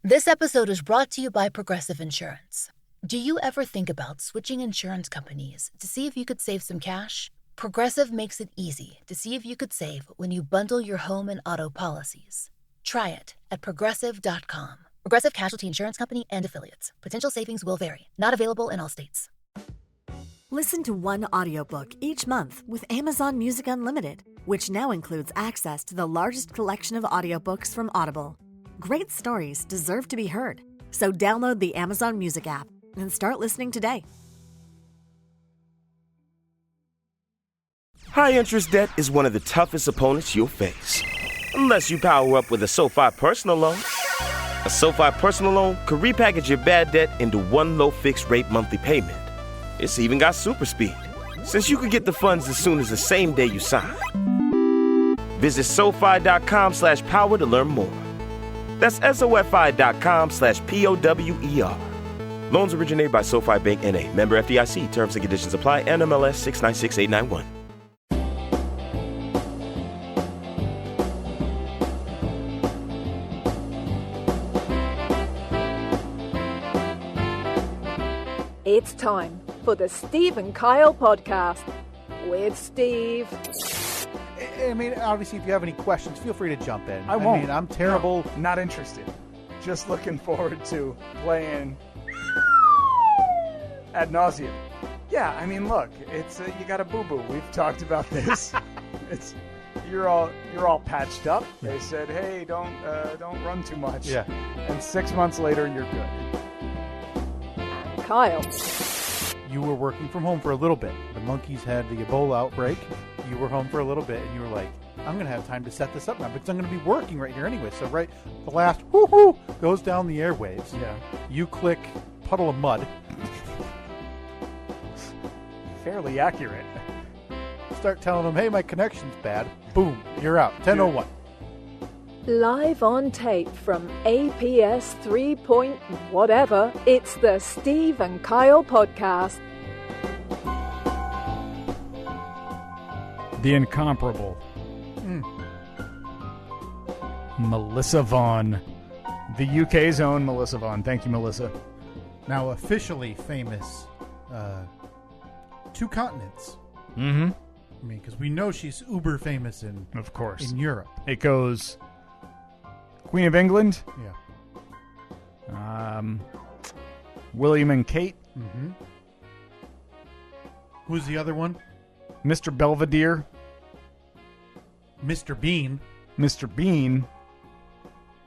This episode is brought to you by Progressive Insurance. Do you ever think about switching insurance companies to see if you could save some cash? Progressive makes it easy to see if you could save when you bundle your home and auto policies. Try it at Progressive.com. Progressive Casualty Insurance Company and Affiliates. Potential savings will vary. Not available in all states. Listen to one audiobook each month with Amazon Music Unlimited, which now includes access to the largest collection of audiobooks from Audible. Great stories deserve to be heard. So download the Amazon Music app and start listening today. High-interest debt is one of the toughest opponents you'll face. Unless you power up with a SoFi personal loan. A SoFi personal loan could repackage your bad debt into one low fixed-rate monthly payment. It's even got super speed, since you could get the funds as soon as the same day you sign. Visit SoFi.com/power to learn more. That's SoFi.com/POWER. Loans originated by SoFi Bank N.A. Member FDIC. Terms and conditions apply. NMLS 696891. It's time for the Steve and Kyle podcast with Steve. I mean, obviously, if you have any questions, feel free to jump in. I won't. mean, I'm terrible. No, not interested. Just looking forward to playing ad nauseum. Yeah, I mean, look, it's you got a boo-boo. We've talked about this. You're all patched up. They said, hey, don't run too much. Yeah. And 6 months later, you're good. Kyle. You were working from home for a little bit. The monkeys had the Ebola outbreak. You were home for a little bit, and you were like, I'm going to have time to set this up now because I'm going to be working right here anyway. So the last whoo-hoo goes down the airwaves. Yeah. You click puddle of mud. Fairly accurate. Start telling them, hey, my connection's bad. Boom, you're out. 10:01. Live on tape from APS 3 point whatever, it's the Steve and Kyle podcast. The incomparable Melissa Vaughn. The UK's own Melissa Vaughn. Thank you, Melissa. Now officially famous 2 continents. Mm-hmm. I mean, because we know she's uber famous in Europe. It goes Queen of England. Yeah. William and Kate. Mm-hmm. Who's the other one? Mr. Belvedere. Mr. Bean. Mr. Bean.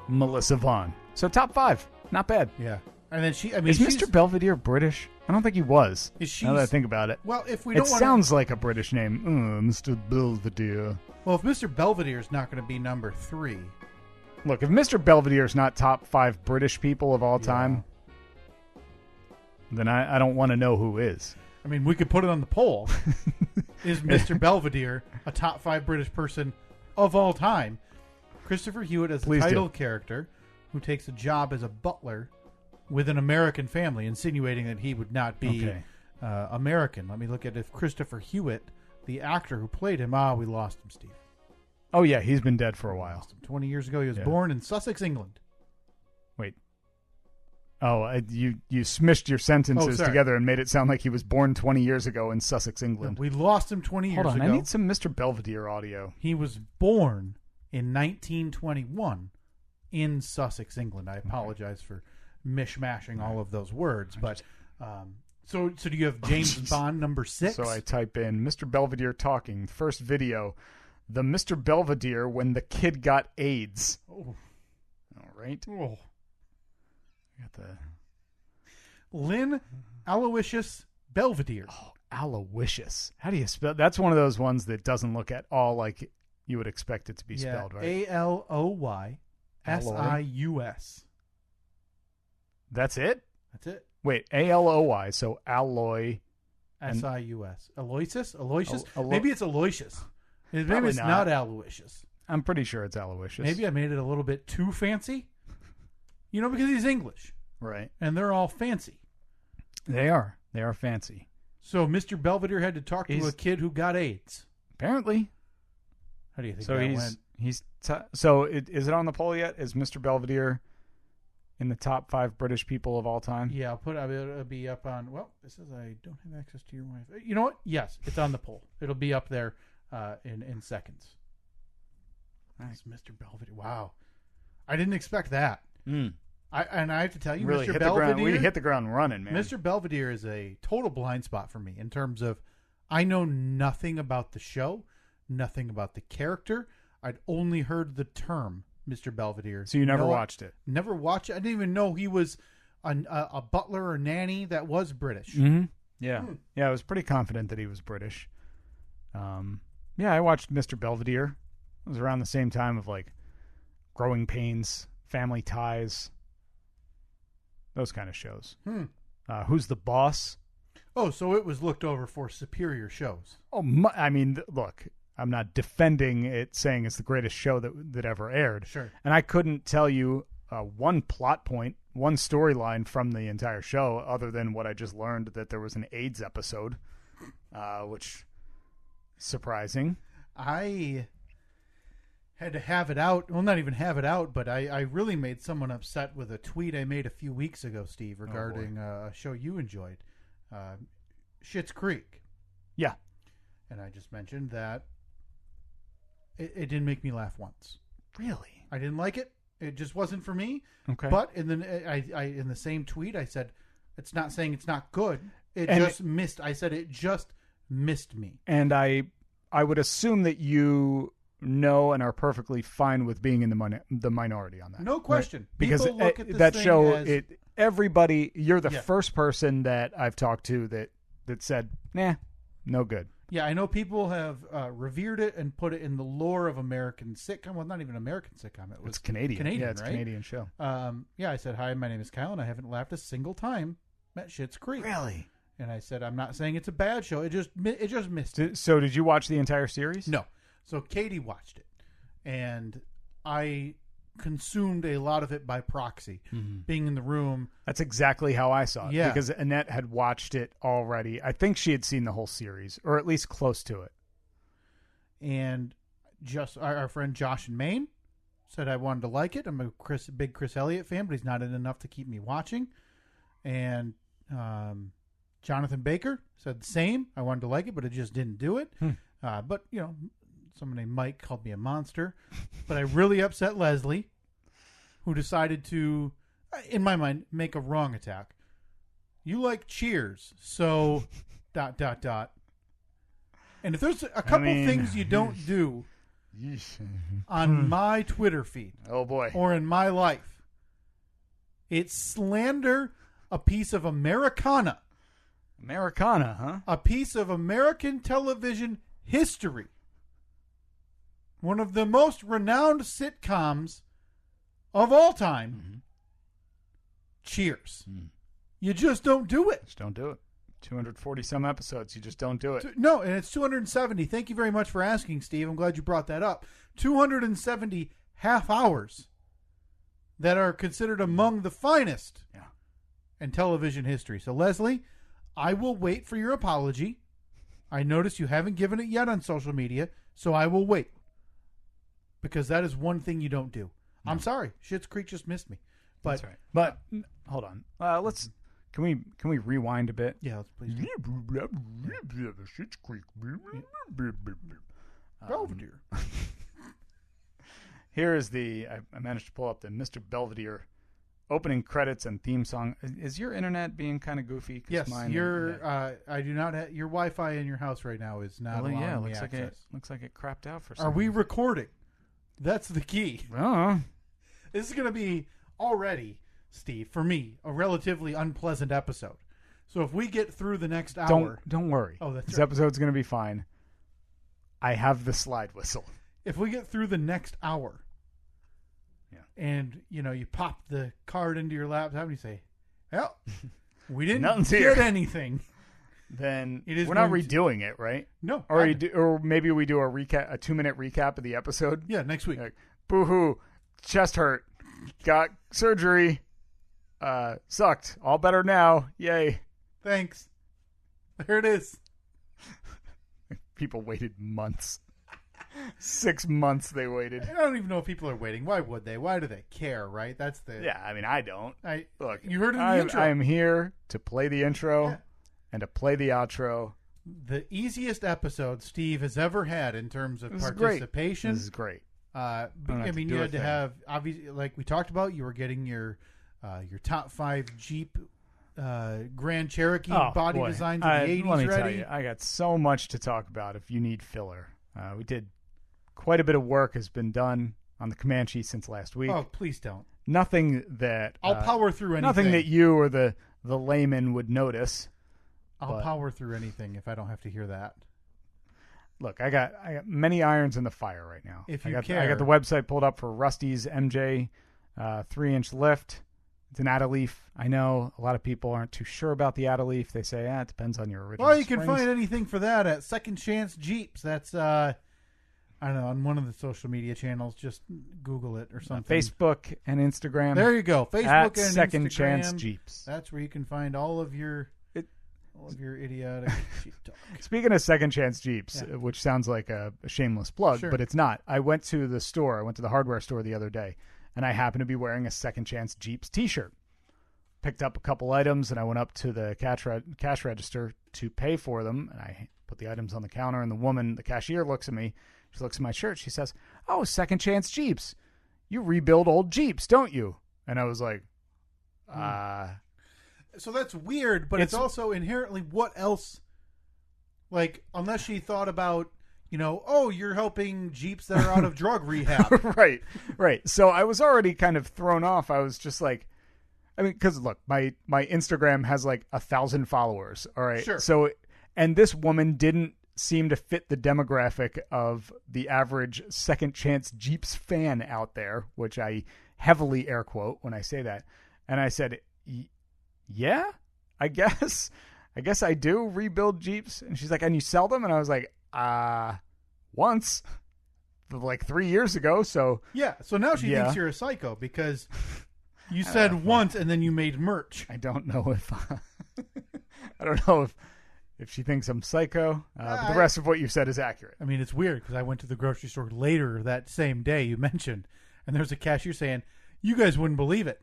Melissa Vaughn. So top 5. Not bad. Yeah. And then is Mr. Belvedere British? I don't think he was. Now that I think about it. Well, if we don't sounds like a British name. Mr. Belvedere. Well, if Mr. Belvedere's not going to be number 3. Look, if Mr. Belvedere's not top 5 British people of all time, then I don't want to know who is. I mean, we could put it on the poll. Is Mr. Belvedere a top 5 British person of all time? Christopher Hewitt as the title character who takes a job as a butler with an American family, insinuating that he would not be American. Let me look at if Christopher Hewitt, the actor who played him, we lost him, Steve. Oh, yeah, he's been dead for a while. 20 years ago, he was born in Sussex, England. Wait. Oh, you smished your sentences together and made it sound like he was born 20 years ago in Sussex, England. We lost him 20 years ago. Hold on, I need some Mr. Belvedere audio. He was born in 1921 in Sussex, England. I apologize for mishmashing all of those words, but so do you have James Bond number 6? So I type in Mr. Belvedere talking, first video, the Mr. Belvedere when the kid got AIDS. Oh. All right. Oh. Got the Lynn Aloysius Belvedere. Oh, Aloysius. How do you spell? That's one of those ones that doesn't look at all like you would expect it to be spelled, right? Aloysius. That's it? That's it. Wait, Aloy, so alloy. Sius. Aloysius? Maybe it's Aloysius. Maybe it's not Aloysius. I'm pretty sure it's Aloysius. Maybe I made it a little bit too fancy. Because he's English. Right. And they're all fancy. They are. They are fancy. So Mr. Belvedere had to talk to a kid who got AIDS. Apparently. How do you think that went? So is it on the poll yet? Is Mr. Belvedere in the top 5 British people of all time? Yeah, it'll be up on. Well, this says I don't have access to your Wi-Fi. You know what? Yes, it's on the poll. It'll be up there in seconds. Nice, Mr. Belvedere. Wow, I didn't expect that. I have to tell you, really Mr. Belvedere. We hit the ground running, man. Mr. Belvedere is a total blind spot for me in terms of I know nothing about the show, nothing about the character. I'd only heard the term Mr. Belvedere. So you never watched it? Never watched it. I didn't even know he was a butler or nanny that was British. Mm-hmm. Yeah. Yeah, I was pretty confident that he was British. Yeah, I watched Mr. Belvedere. It was around the same time of like Growing Pains, Family Ties, those kind of shows. Who's the Boss? Oh, so it was looked over for superior shows. Oh, I mean, look, I'm not defending it, saying it's the greatest show that ever aired. Sure. And I couldn't tell you one plot point, one storyline from the entire show, other than what I just learned that there was an AIDS episode, which surprising. I had to have it out. Well, not even have it out, but I really made someone upset with a tweet I made a few weeks ago, Steve, regarding a show you enjoyed, Schitt's Creek. Yeah. And I just mentioned that it didn't make me laugh once. Really? I didn't like it. It just wasn't for me. Okay. But in the same tweet, I said, it's not saying it's not good. I said it just missed me. And I would assume that you know and are perfectly fine with being in the minority on that. No question. Right? Because people look at this that thing show, as, everybody, you're the first person that I've talked to that said, nah, no good. Yeah, I know people have revered it and put it in the lore of American sitcom. Well, not even American sitcom. It's Canadian. Yeah, it's right? a Canadian show. Yeah, I said, hi, my name is Kyle, and I haven't laughed a single time at Schitt's Creek. Really? And I said, I'm not saying it's a bad show. It just missed it. So did you watch the entire series? No. So Katie watched it, and I consumed a lot of it by proxy, being in the room. That's exactly how I saw it. Yeah. Because Annette had watched it already. I think she had seen the whole series, or at least close to it. And just our friend Josh in Maine said I wanted to like it. I'm a big Chris Elliott fan, but he's not in enough to keep me watching. And Jonathan Baker said the same. I wanted to like it, but it just didn't do it. But, someone named Mike called me a monster. But I really upset Leslie, who decided to, in my mind, make a wrong attack. You like Cheers, so ... And if there's a couple things you don't do on my Twitter feed, oh boy, or in my life, it's slander a piece of Americana. Americana, huh? A piece of American television history. One of the most renowned sitcoms of all time. Cheers. You just don't do it. Just don't do it. 240 some episodes. You just don't do it. No, and it's 270. Thank you very much for asking, Steve. I'm glad you brought that up. 270 half hours that are considered among the finest in television history. So, Leslie, I will wait for your apology. I notice you haven't given it yet on social media, so I will wait. Because that is one thing you don't do. No. I'm sorry. Schitt's Creek just missed me. But, that's right. But hold on. Can we rewind a bit? Yeah, let's please. Schitt's Creek. Belvedere. Here is I managed to pull up the Mr. Belvedere opening credits and theme song. Is your internet being kind of goofy? Yes, I do not have your Wi-Fi in your house right now is not allowing me access. Looks like it crapped out for some reason. Are we recording? That's the key. This is going to be already, Steve, for me, a relatively unpleasant episode. So if we get through the next hour... Don't worry. Oh, that's this right. episode's going to be fine. I have the slide whistle. If we get through the next hour, and, you pop the card into your laptop and you say, well, we didn't get anything. Then we're not redoing it, right? No. Or maybe we do a 2-minute recap of the episode. Yeah, next week. Like, boo-hoo, chest hurt, got surgery, sucked, all better now, yay. Thanks. There it is. People waited months. 6 months they waited. I don't even know if people are waiting. Why would they? Why do they care, right? That's the... Yeah, I mean, I don't. Look, you heard it in the intro. I am here to play the intro and to play the outro. The easiest episode Steve has ever had in terms of participation. This is great. I mean, you had to have, obviously, like we talked about, you were getting your top 5 Jeep Grand Cherokee body designs of the 80s let me ready. tell you, I got so much to talk about if you need filler. We did quite a bit of work has been done on the Comanche since last week. Oh, please don't. Nothing that... I'll power through anything. Nothing that you or the layman would notice. I'll power through anything if I don't have to hear that. Look, I got many irons in the fire right now. If you I care. got the website pulled up for Rusty's MJ 3-inch lift. It's an Adeleaf. I know a lot of people aren't too sure about the Adeleaf. They say, it depends on your original Well, you springs. can find anything for that at Second Chance Jeeps. That's, I don't know, on one of the social media channels. Just Google it or something. Facebook and Instagram. There you go. Facebook at and Second Instagram. Chance Jeeps. That's where you can find all of your idiotic Jeep talk. Speaking of Second Chance Jeeps, which sounds like a shameless plug, but it's not. I went to the store. I went to the hardware store the other day, and I happened to be wearing a Second Chance Jeeps T-shirt. Picked up a couple items, and I went up to the cash register to pay for them, and I put the items on the counter, and the cashier looks at me. She looks at my shirt. She says, "Oh, Second Chance Jeeps. You rebuild old Jeeps, don't you?" And I was like, So that's weird, but it's also inherently what else? Like, unless she thought about, you're helping Jeeps that are out of drug rehab. Right. So I was already kind of thrown off. I was just like, because look, my Instagram has like 1,000 followers. All right. Sure. So, and this woman didn't seem to fit the demographic of the average Second Chance Jeeps fan out there, which I heavily air quote when I say that. And I said, yeah, I guess I do rebuild Jeeps. And she's like, and you sell them? And I was like, once, like 3 years ago. So yeah. So now she thinks you're a psycho because you said once and then you made merch. I don't know if if she thinks I'm psycho, but the rest of what you said is accurate. I mean, it's weird because I went to the grocery store later that same day you mentioned, and there's a cashier saying, "You guys wouldn't believe it.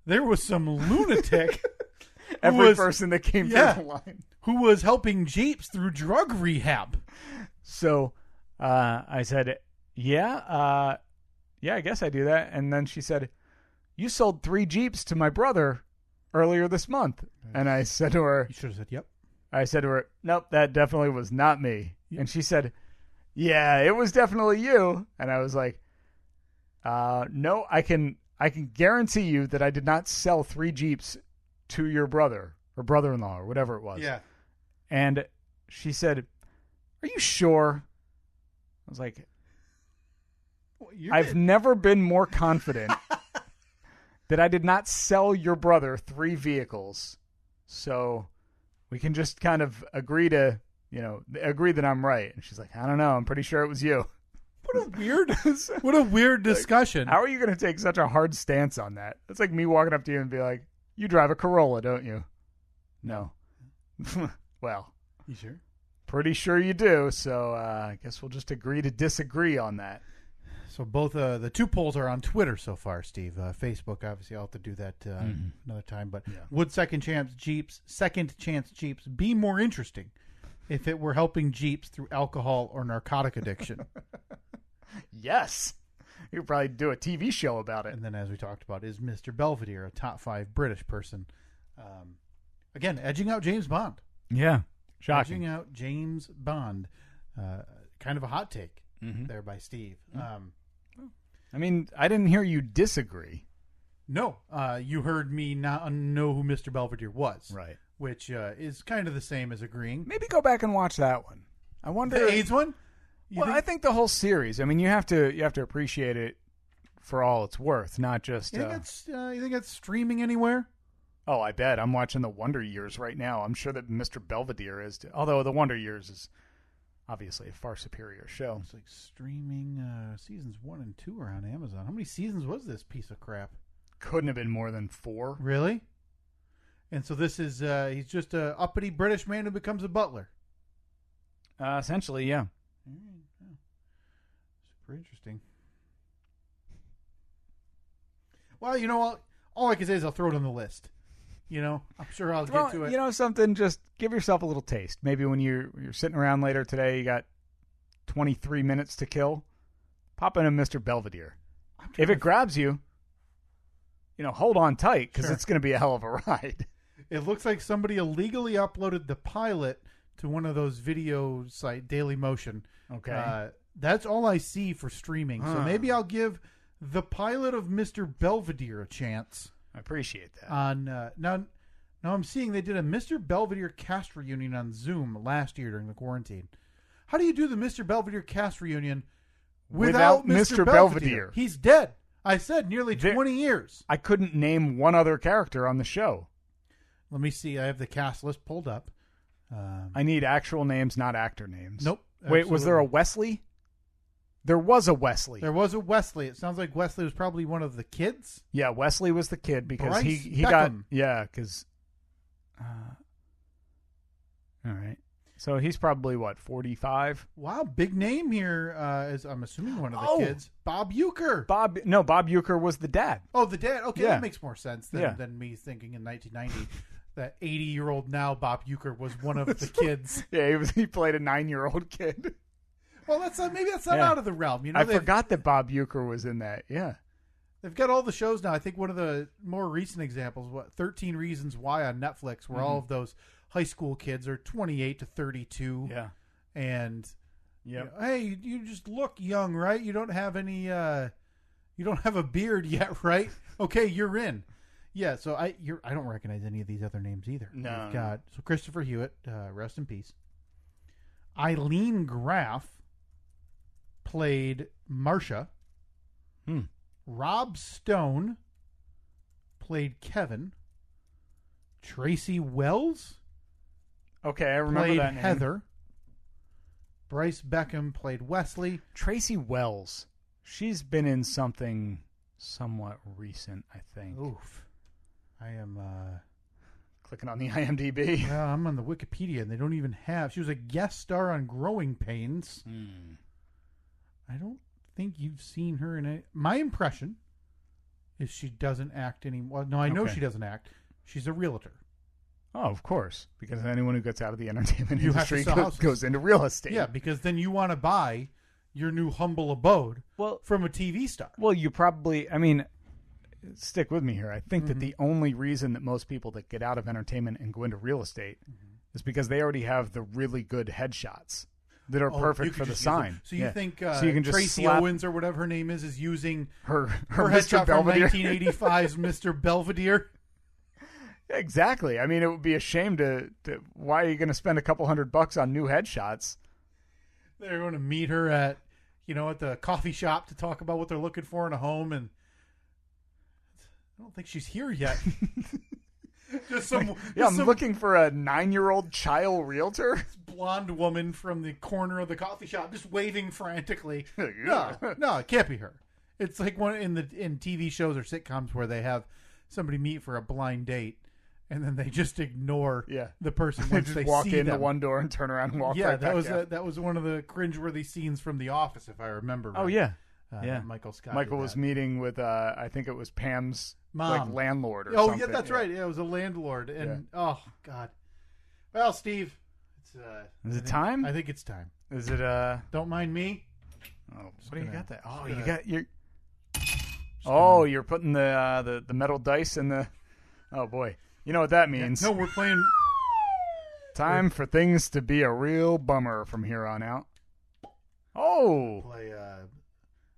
There was some lunatic." Every person that came through the line. Who was helping Jeeps through drug rehab. So I said, I guess I do that. And then she said, you sold 3 Jeeps to my brother earlier this month. And I said to her... You should have said, yep. I said to her, nope, that definitely was not me. Yep. And she said, yeah, it was definitely you. And I was like, no, I can guarantee you that I did not sell 3 Jeeps to your brother or brother-in-law or whatever it was. Yeah. And she said, are you sure? I was like, I've never been more confident that I did not sell your brother 3 vehicles. So we can just kind of agree that I'm right. And she's like, I don't know. I'm pretty sure it was you. What a weird discussion. How are you going to take such a hard stance on that? It's like me walking up to you and be like, you drive a Corolla, don't you? No. Well. You sure? Pretty sure you do, so I guess we'll just agree to disagree on that. So both the 2 polls are on Twitter so far, Steve. Facebook, obviously, I'll have to do that another time. But would Second Chance Jeeps be more interesting if it were helping Jeeps through alcohol or narcotic addiction? Yes. You could probably do a TV show about it. And then, as we talked about, is Mr. Belvedere a top 5 British person? Again, edging out James Bond. Yeah. Shocking. Edging out James Bond. Kind of a hot take there by Steve. I mean, I didn't hear you disagree. No. You heard me not know who Mr. Belvedere was. Right. Which is kind of the same as agreeing. Maybe go back and watch that one. I wonder. The AIDS one? I think the whole series. I mean, you have to appreciate it for all it's worth, not just. You think it's streaming anywhere? Oh, I bet. I'm watching The Wonder Years right now. I'm sure that Mr. Belvedere is, although The Wonder Years is obviously a far superior show. It's like streaming seasons 1 and 2 are on Amazon. How many seasons was this piece of crap? Couldn't have been more than 4. Really? And so this is he's just a uppity British man who becomes a butler. Essentially, yeah. Pretty interesting. Well, you know what? All I can say is I'll throw it on the list. I'm sure I'll get to it. You know something? Just give yourself a little taste. Maybe when you're sitting around later today, you got 23 minutes to kill. Pop in a Mr. Belvedere. If it grabs you, hold on tight because it's going to be a hell of a ride. It looks like somebody illegally uploaded the pilot to one of those video site, Daily Motion. Okay. That's all I see for streaming. So maybe I'll give the pilot of Mr. Belvedere a chance. I appreciate that. Now I'm seeing they did a Mr. Belvedere cast reunion on Zoom last year during the quarantine. How do you do the Mr. Belvedere cast reunion without Mr. Belvedere? He's dead. I said nearly 20 years. I couldn't name one other character on the show. Let me see. I have the cast list pulled up. I need actual names, not actor names. Nope. Wait, was there a Wesley? There was a Wesley. There was a Wesley. It sounds like Wesley was probably one of the kids. Yeah, Wesley was the kid because Bryce he Beckham. got because. All right, so he's probably what 45. Wow, big name here. As I'm assuming one of the kids, Bob Uecker. Bob Uecker was the dad. Oh, the dad. Okay, Yeah. that makes more sense than me thinking in 1990 that 80-year-old now Bob Uecker was one of the kids. Yeah, he played a 9-year-old kid. Well, maybe that's not out of the realm. I forgot that Bob Uecker was in that. Yeah. They've got all the shows now. I think one of the more recent examples, 13 Reasons Why on Netflix, where all of those high school kids are 28 to 32. Yeah. And, hey, you just look young, right? You don't have any, you don't have a beard yet, right? Okay, you're in. Yeah, so I don't recognize any of these other names either. No. We've got, Christopher Hewitt, rest in peace. Eileen Graff played Marcia. Rob Stone played Kevin. Tracy Wells Okay, I remember played that name. Heather. Bryce Beckham played Wesley. Tracy Wells. She's been in something somewhat recent, I think. Oof. I am Clicking on the IMDb. well, I'm on the Wikipedia and they don't even have. She was a guest star on Growing Pains. I don't think you've seen her in it. My impression is she doesn't act anymore. No, I know she doesn't act. She's a realtor. Oh, of course. Because anyone who gets out of the entertainment You have to industry sell houses. goes into real estate. Yeah, because then you want to buy your new humble abode from a TV star. Well, you probably, stick with me here. I think that the only reason that most people that get out of entertainment and go into real estate is because they already have the really good headshots that are perfect for the sign. So you think so you can just Tracy slap Owens or whatever her name is using her headshot Mr. from Belvedere. 1985's Mr. Belvedere? Exactly. I mean, it would be a shame to why are you going to spend a couple $100 on new headshots? They're going to meet her at the coffee shop to talk about what they're looking for in a home, and I don't think she's here yet. I'm looking for a 9-year-old child realtor. Blonde woman from the corner of the coffee shop just waving frantically. No, it can't be her. It's like one in TV shows or sitcoms where they have somebody meet for a blind date and then they just ignore the person once just they walk see in them. the one door and turn around and walk right back out. That was one of the cringeworthy scenes from The Office, if I remember right. Oh yeah. Michael Scott. Michael was meeting with I think it was Pam's mom, landlord or something. something. Yeah, that's right. Yeah, it was a landlord. And oh god. Well, Steve, is it time? I think it's time. Is it Don't mind me. Oh, what do you got there? Oh, you got your. Oh, you're putting the metal dice in the. Oh boy, you know what that means. No, we're playing. Time for things to be a real bummer from here on out. Oh, Play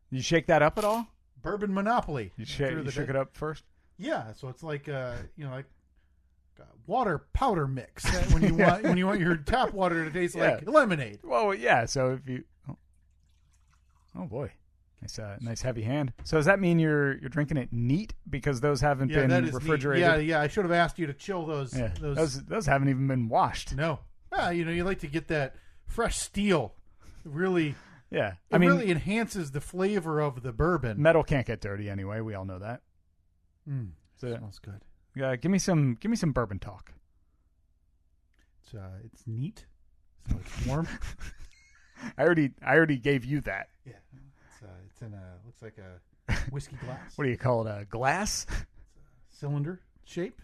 you shake that up at all? Bourbon Monopoly. You shook it up first. Yeah, so it's like like water powder mix when you want your tap water to taste like lemonade. Well, yeah. So if you, oh boy, nice heavy hand. So does that mean you're drinking it neat because those haven't been refrigerated? Neat. Yeah. I should have asked you to chill those. Yeah. Those haven't even been washed. No. You like to get that fresh steel. Really. Yeah. It really enhances the flavor of the bourbon. Metal can't get dirty anyway. We all know that. So smells good. Yeah. Give me some bourbon talk. It's neat. So it's warm. I already gave you that. Yeah. It's in a looks like a whiskey glass. What do you call it? A glass? It's a cylinder shape.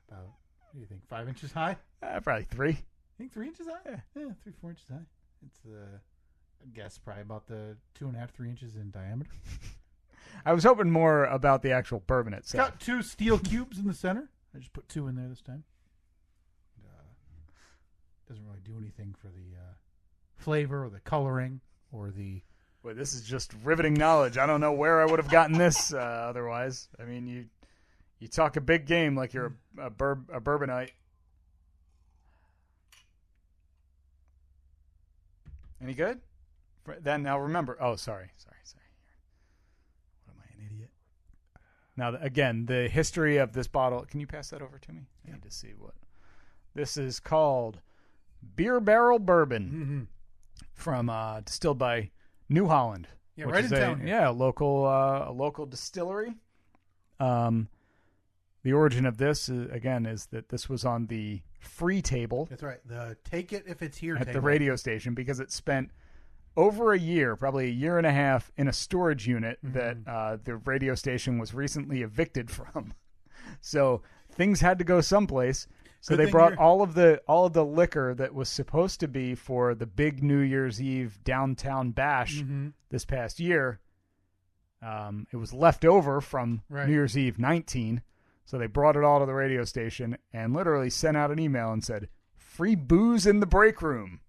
About, what do you think, 5 inches high? Probably 3. I think 3 inches high? Yeah, 3-4 inches high. It's, I guess, probably about the 2.5, 3 inches in diameter. I was hoping more about the actual bourbon It's itself. got 2 steel cubes in the center. I just put 2 in there this time. Doesn't really do anything for the flavor or the coloring or the... Boy, this is just riveting knowledge. I don't know where I would have gotten this otherwise. I mean, you talk a big game like you're a bourbonite. Any good? Then now remember. Oh, sorry. What am I, an idiot? Now, again, the history of this bottle. Can you pass that over to me? I need to see what. This is called Beer Barrel Bourbon from distilled by New Holland. Yeah, right in town here. Yeah, a local distillery. The origin of this, is that this was on the free table. That's right. The take it if it's here at table. the radio station because it spent over a year, probably a year and a half, in a storage unit that the radio station was recently evicted from. So things had to go someplace. So they brought all of the liquor that was supposed to be for the big New Year's Eve downtown bash this past year. It was left over from New Year's Eve 19. So they brought it all to the radio station and literally sent out an email and said, "Free booze in the break room."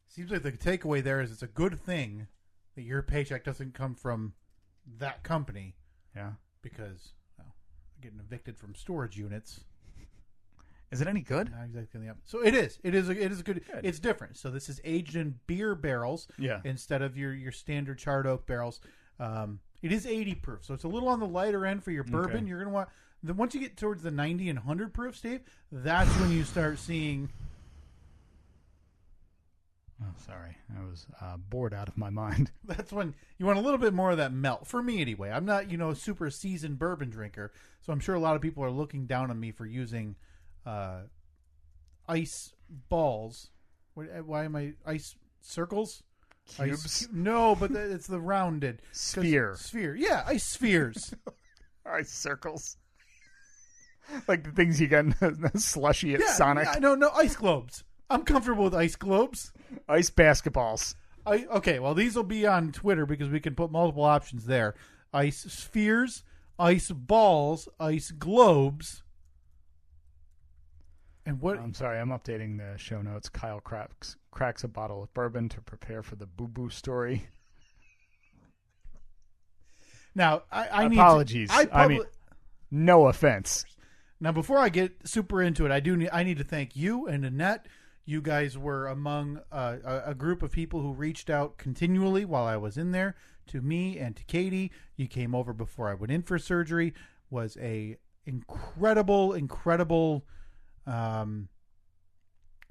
Seems like the takeaway there is it's a good thing that your paycheck doesn't come from that company. Yeah. Because getting evicted from storage units. Is it any good? Not exactly. So it is. It is good. It's different. So this is aged in beer barrels instead of your standard charred oak barrels. It is 80 proof, so it's a little on the lighter end for your bourbon. Okay. You're going to want... Then once you get towards the 90 and 100 proof, Steve, that's when you start seeing... Oh, sorry. I was bored out of my mind. That's when you want a little bit more of that melt. For me, anyway. I'm not, a super seasoned bourbon drinker, so I'm sure a lot of people are looking down on me for using ice balls. Why am I... Ice circles? Cubes? No, but it's the rounded... Sphere. Yeah, ice spheres. Ice circles. Like the things you get in slushy at Sonic. Yeah, no, ice globes. I'm comfortable with ice globes. Ice basketballs. Okay, well, these will be on Twitter because we can put multiple options there. Ice spheres, ice balls, ice globes. And what? I'm sorry, I'm updating the show notes. Kyle cracks a bottle of bourbon to prepare for the boo-boo story. Now, I apologies. I mean, no offense. Now, before I get super into it, I need to thank you and Annette. You guys were among a group of people who reached out continually while I was in there to me and to Katie. You came over before I went in for surgery. Was a incredible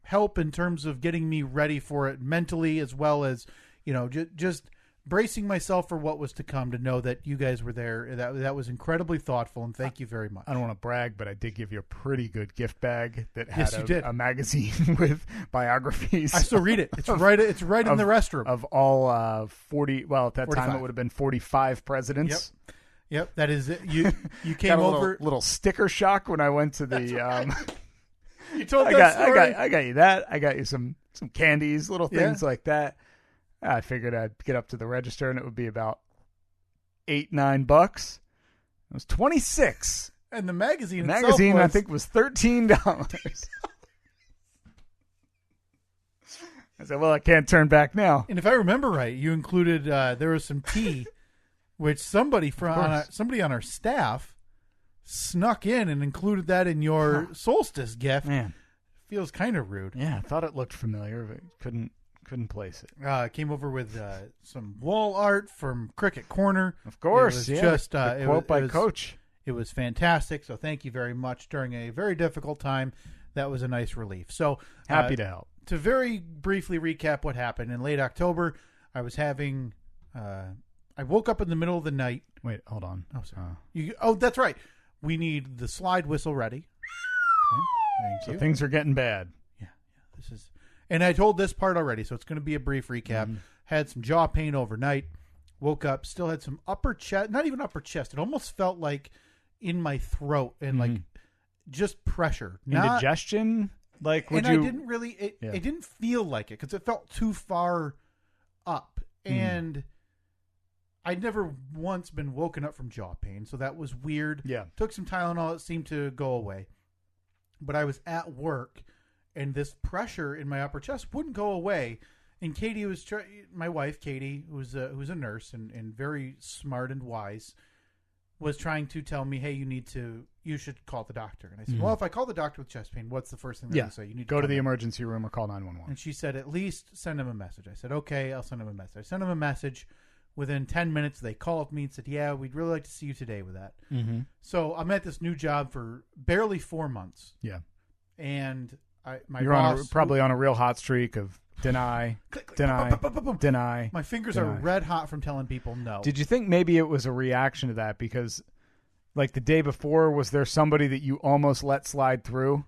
help in terms of getting me ready for it mentally, as well as just bracing myself for what was to come, to know that you guys were there. That was incredibly thoughtful, and thank you very much. I don't want to brag, but I did give you a pretty good gift bag that had a magazine with biographies. I still read it. It's right in the restroom. Of all 40, well, at that 45. time it would have been 45 presidents. Yep, that is it. You came got over. Little sticker shock when I went to the... You told that story. I got you that. I got you some candies, little things like that. I figured I'd get up to the register and it would be about $8-9. It was $26. And the magazine I think was $13. I said, well, I can't turn back now. And if I remember right, you included there was some tea, which somebody on our staff snuck in and included that in your solstice gift. Man, feels kind of rude. Yeah, I thought it looked familiar, but couldn't place it. Came over with some wall art from Cricket Corner. Of course, it was just the quote by Coach. It was fantastic. So thank you very much during a very difficult time. That was a nice relief. So happy to help. To very briefly recap what happened in late October, I was having. I woke up in the middle of the night. Wait, hold on. Oh, sorry. That's right. We need the slide whistle ready. Okay, thank you. Things are getting bad. Yeah. This is. And I told this part already, so it's going to be a brief recap. had some jaw pain overnight. Woke up, still had some upper chest, not even upper chest. It almost felt like in my throat and like just pressure. Indigestion? Like, would and you... I didn't really, it didn't feel like it because it felt too far up. And I'd never once been woken up from jaw pain, so that was weird. Yeah. Took some Tylenol, it seemed to go away. But I was at work, and this pressure in my upper chest wouldn't go away. And Katie was my wife, Katie, who's a nurse and very smart and wise, was trying to tell me, hey, you should call the doctor. And I said, well, if I call the doctor with chest pain, what's the first thing they're going to say? You need to go to the emergency room or call 911. And she said, at least send him a message. I said, okay, I'll send him a message. I sent him a message. Within 10 minutes, they called me and said, yeah, we'd really like to see you today with that. So I'm at this new job for barely 4 months. Yeah. And You're boss... probably on a real hot streak of deny. My fingers are red hot from telling people no. Did you think maybe it was a reaction to that? Because, like, the day before, was there somebody that you almost let slide through?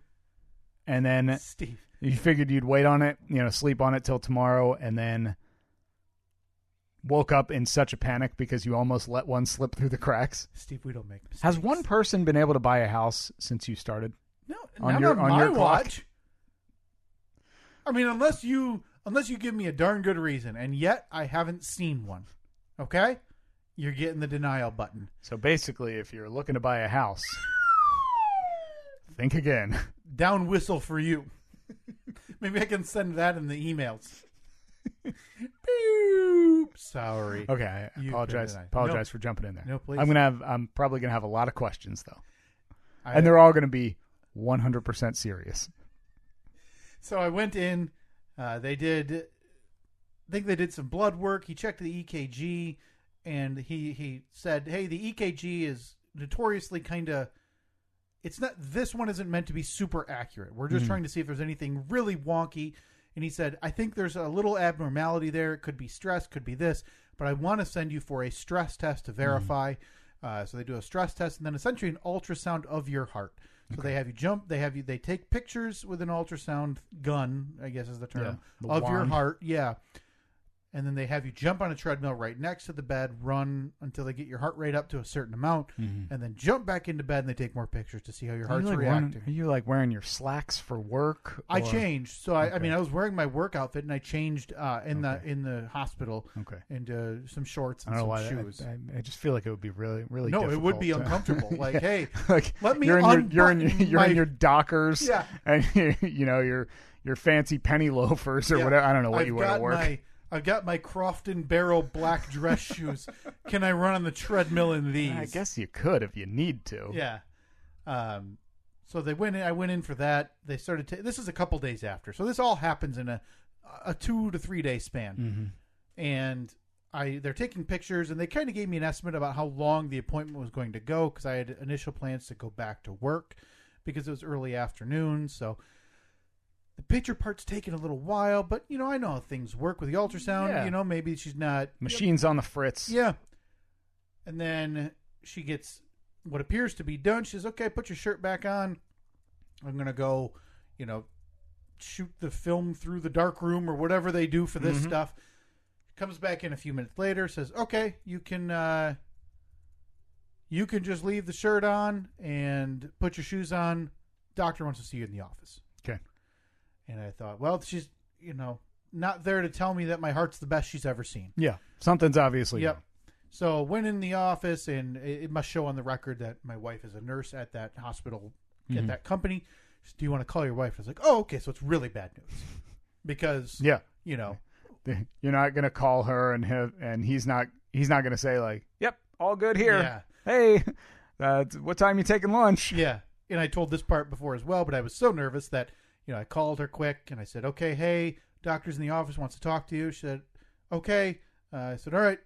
And then Steve, you figured you'd wait on it, sleep on it till tomorrow, and then woke up in such a panic because you almost let one slip through the cracks? Steve, we don't make mistakes. Has one person been able to buy a house since you started? No, on not on my clock? watch. I mean, unless you give me a darn good reason, and yet I haven't seen one. Okay? You're getting the denial button. So basically, if you're looking to buy a house, think again. Down whistle for you. Maybe I can send that in the emails. Boop. Sorry. Okay, I apologize for jumping in there. No, please. I'm probably gonna have a lot of questions though, and they're all gonna be 100% serious. So I went in. I think they did some blood work. He checked the EKG, and he said, "Hey, the EKG is notoriously kind of. It's not. This one isn't meant to be super accurate. We're just trying to see if there's anything really wonky." And he said, "I think there's a little abnormality there. It could be stress, could be this, but I want to send you for a stress test to verify." So they do a stress test, and then essentially an ultrasound of your heart. So they have you jump. They take pictures with an ultrasound gun, I guess is the term, of your heart. Yeah. And then they have you jump on a treadmill right next to the bed, run until they get your heart rate up to a certain amount, and then jump back into bed, and they take more pictures to see how your heart's reacting. Are you like wearing your slacks for work? I changed. So I mean, I was wearing my work outfit, and I changed in the hospital into some shorts and some shoes. I just feel like it would be really, really. No, difficult it would be uncomfortable. Like, hey, like, let me. You're in your Dockers, and your fancy penny loafers or whatever. I don't know what you wear to work. I've got my Crofton Barrel black dress shoes. Can I run on the treadmill in these? I guess you could if you need to. Yeah. So they went in. I went in for that. They started. This is a couple days after. So this all happens in a 2 to 3 day span. And they're taking pictures, and they kind of gave me an estimate about how long the appointment was going to go because I had initial plans to go back to work because it was early afternoon. So the picture part's taking a little while, but, I know how things work with the ultrasound. Yeah. Maybe she's not... Machines on the fritz. Yeah. And then she gets what appears to be done. She says, okay, put your shirt back on. I'm going to go, shoot the film through the dark room or whatever they do for this stuff. Comes back in a few minutes later, says, okay, you can just leave the shirt on and put your shoes on. Doctor wants to see you in the office. Okay. And I thought, well, she's, not there to tell me that my heart's the best she's ever seen. Yeah. Something's obviously Yep. So went in the office, and it must show on the record that my wife is a nurse at that hospital, at that company. She said, do you want to call your wife? I was like, oh, okay, so it's really bad news. Because, you're not going to call her and he's not going to say like, yep, all good here. Yeah. Hey, what time you taking lunch? Yeah. And I told this part before as well, but I was so nervous that, I called her quick and I said, okay, hey, doctor's in the office, wants to talk to you. She said, okay. I said, all right.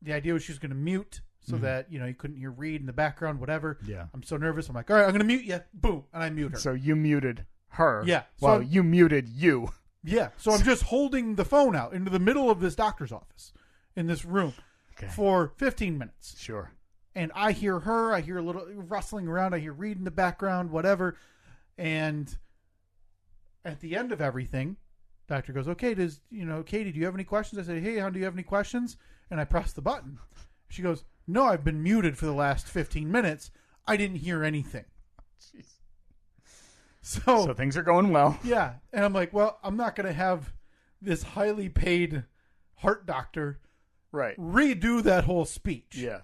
The idea was she was going to mute so that, you couldn't hear Reed in the background, whatever. Yeah. I'm so nervous. I'm like, all right, I'm going to mute you. Boom. And I mute her. So you muted her. Yeah. Well, you muted you. Yeah. So I'm just holding the phone out into the middle of this doctor's office in this room for 15 minutes. Sure. And I hear her. I hear a little rustling around. I hear Reed in the background, whatever. And at the end of everything, Doctor goes, okay, Katie, do you have any questions? I said, hey, hon, do you have any questions? And I pressed the button. She goes, no, I've been muted for the last 15 minutes. I didn't hear anything. Jeez. So things are going well. Yeah. And I'm like, well, I'm not going to have this highly paid heart doctor redo that whole speech. Yeah.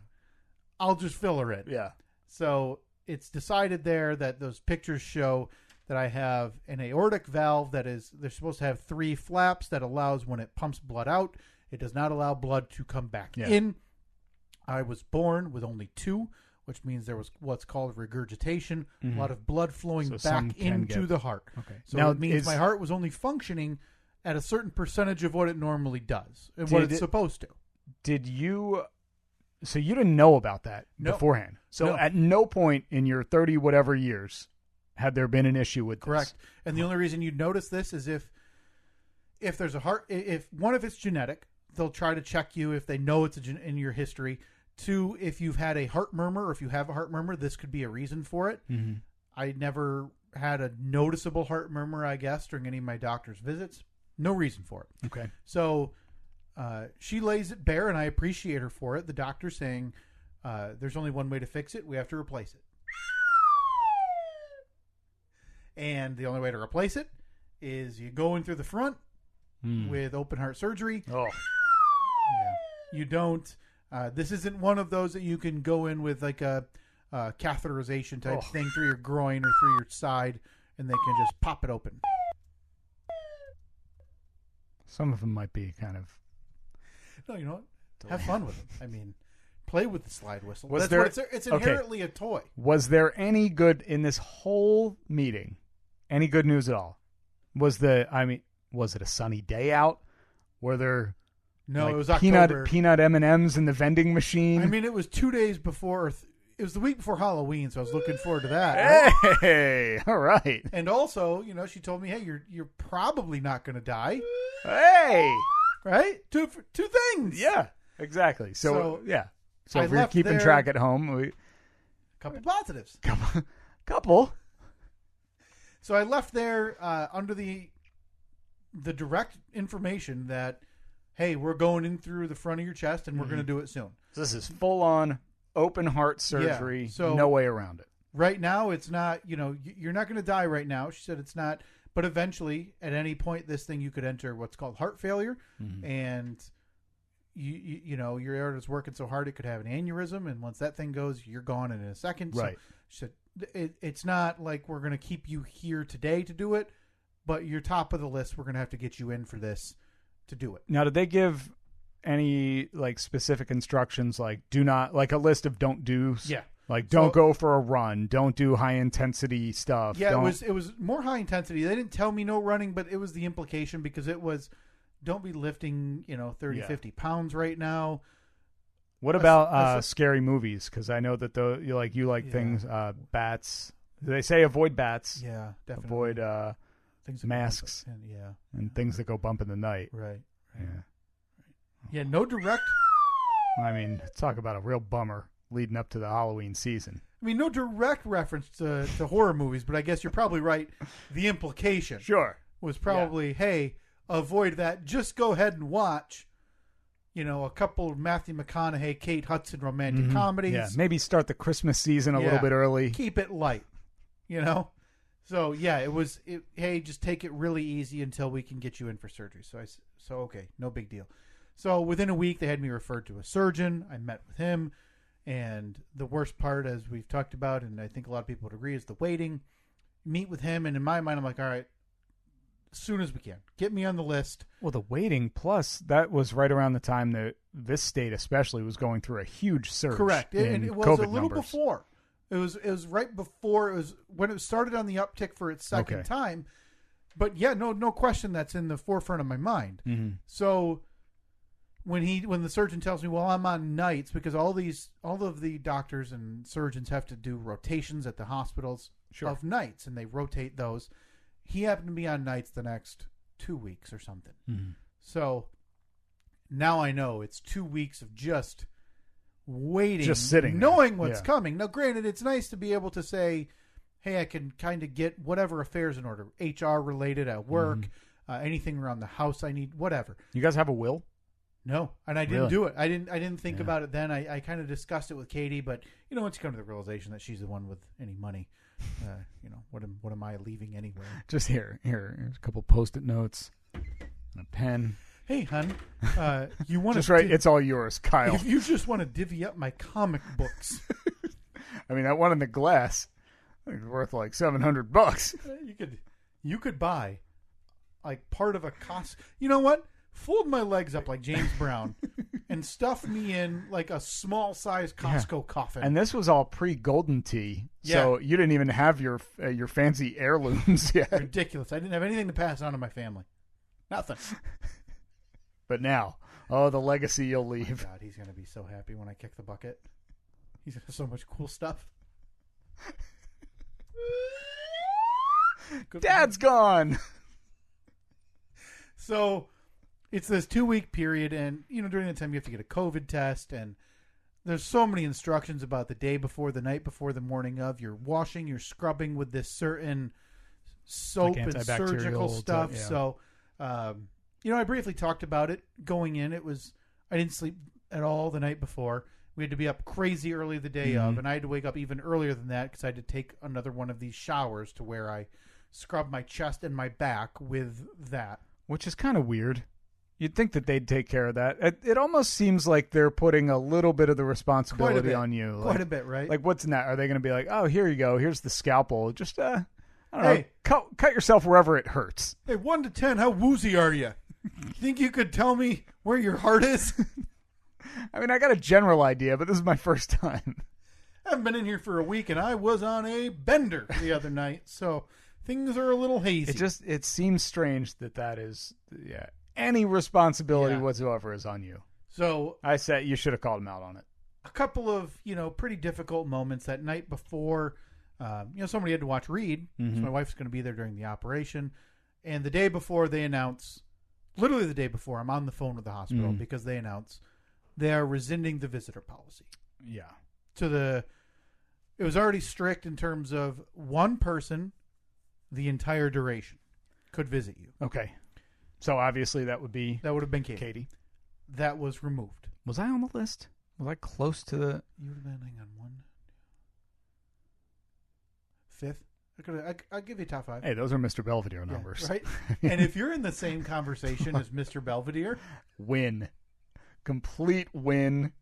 I'll just fill her in. Yeah. So it's decided there that those pictures show that I have an aortic valve they're supposed to have 3 flaps that allows when it pumps blood out, it does not allow blood to come back in. I was born with only 2, which means there was what's called regurgitation, a lot of blood flowing back into the heart. Okay. So now it means my heart was only functioning at a certain percentage of what it normally does and what it's supposed to. So you didn't know about that beforehand. So at no point in your 30 whatever years had there been an issue with Correct. this. And the only reason you'd notice this is if there's a heart, if one, if it's genetic, they'll try to check you if they know it's in your history. 2, if you've had a heart murmur, or if you have a heart murmur, this could be a reason for it. Mm-hmm. I never had a noticeable heart murmur, I guess, during any of my doctor's visits. No reason for it. Okay. So she lays it bare, and I appreciate her for it. The doctor saying there's only one way to fix it. We have to replace it. And the only way to replace it is you go in through the front with open heart surgery. Oh. Yeah. You don't. This isn't one of those that you can go in with like a catheterization type thing through your groin or through your side, and they can just pop it open. Some of them might be kind of. No, you know what? Have fun with them. I mean, play with the slide whistle. It's inherently a toy. Was there any good in this whole meeting? Any good news at all? Was it a sunny day out? Were there it was October. Peanut M&Ms in the vending machine? I mean, it was 2 days before. It was the week before Halloween, so I was looking forward to that. Hey, all right. And also, she told me, hey, you're probably not going to die. Hey, right? Two things. Yeah, exactly. So yeah. So I if you're keeping track at home, couple positives. Couple. So I left there under the direct information that, hey, we're going in through the front of your chest and we're going to do it soon. So this is full on open heart surgery. So no way around it. Right now, it's not. You're not going to die right now. She said it's not. But eventually, at any point, this thing you could enter what's called heart failure, and your aorta's working so hard it could have an aneurysm, and once that thing goes, you're gone in a second. Right. So she said it's not like we're going to keep you here today to do it, but you're top of the list. We're going to have to get you in for this to do it. Now, did they give any specific instructions, do not, a list of don't do's? Yeah. Don't go for a run. Don't do high intensity stuff. Yeah, it was more high intensity. They didn't tell me no running, but it was the implication because it was don't be lifting 30, 50 pounds right now. What about scary movies? Because I know that you like things, bats. They say avoid bats. Yeah, definitely. Avoid things masks. And things that go bump in the night. Right. Yeah. Yeah, no direct. I mean, talk about a real bummer leading up to the Halloween season. I mean, no direct reference to horror movies, but I guess you're probably right. The implication was probably, hey, avoid that. Just go ahead and watch, a couple of Matthew McConaughey, Kate Hudson romantic comedies. Yeah, maybe start the Christmas season a little bit early. Keep it light, So, yeah, hey, just take it really easy until we can get you in for surgery. So okay, no big deal. So within a week, they had me referred to a surgeon. I met with him. And the worst part, as we've talked about, and I think a lot of people would agree, is the waiting. Meet with him, and in my mind, I'm like, all right, as soon as we can. Get me on the list. Well, the waiting, plus that was right around the time that this state especially was going through a huge surge. Correct. And it was COVID a little numbers. before. It was right before. It was when it started on the uptick for its second time. But yeah, no question that's in the forefront of my mind. Mm-hmm. So when the surgeon tells me, well, I'm on nights because all of the doctors and surgeons have to do rotations at the hospitals of nights, and they rotate those. He happened to be on nights the next 2 weeks or something. Mm-hmm. So now I know it's 2 weeks of just waiting, just sitting, knowing what's coming. Now, granted, it's nice to be able to say, hey, I can kind of get whatever affairs in order, HR related at work. anything around the house I need, whatever. You guys have a will? No, and I didn't Really? do it. I didn't think about it then. I kind of discussed it with Katie, but once you come to the realization that she's the one with any money, what am I leaving anywhere? Just here's a couple Post-it notes and a pen. Hey, hon, you want Just right, it's all yours, Kyle. If you just want to divvy up my comic books, I mean, that one in the glass, I think it's worth like $700. you could buy like part of a cost. You know what? Fold my legs up like James Brown and stuff me in like a small size Costco coffin. And this was all pre-Golden Tea, so you didn't even have your fancy heirlooms yet. Ridiculous. I didn't have anything to pass on to my family. Nothing. But now, the legacy you'll leave. Oh God, he's going to be so happy when I kick the bucket. He's got so much cool stuff. Dad's gone. So it's this 2-week period, and during that time you have to get a COVID test, and there's so many instructions about the day before, the night before, the morning of. You're washing, you're scrubbing with this certain soap like and surgical stuff. So, I briefly talked about it going in. I didn't sleep at all the night before. We had to be up crazy early the day of, and I had to wake up even earlier than that because I had to take another one of these showers to where I scrub my chest and my back with that. Which is kind of weird. You'd think that they'd take care of that. It almost seems like they're putting a little bit of the responsibility on you. Quite a bit, right? Like, what's next? Are they going to be like, oh, here you go. Here's the scalpel. Just, I don't know. Cut yourself wherever it hurts. Hey, 1 to 10, how woozy are you? You think you could tell me where your heart is? I mean, I got a general idea, but this is my first time. I haven't been in here for a week, and I was on a bender the other night, so things are a little hazy. It seems strange that is, any responsibility whatsoever is on you. So I said you should have called him out on it. A couple of, pretty difficult moments that night before, somebody had to watch Reed, so my wife's going to be there during the operation, and the day before they announce, literally the day before, I'm on the phone with the hospital because they announce they are rescinding the visitor policy. Yeah. It was already strict in terms of one person the entire duration could visit you. Okay. So obviously that would have been Katie. That was removed. Was I on the list? Was I close to the... You would have been, hang on, 5th? I'll give you top 5. Hey, those are Mr. Belvedere numbers. Yeah, right? And if you're in the same conversation as Mr. Belvedere... Win. Complete win.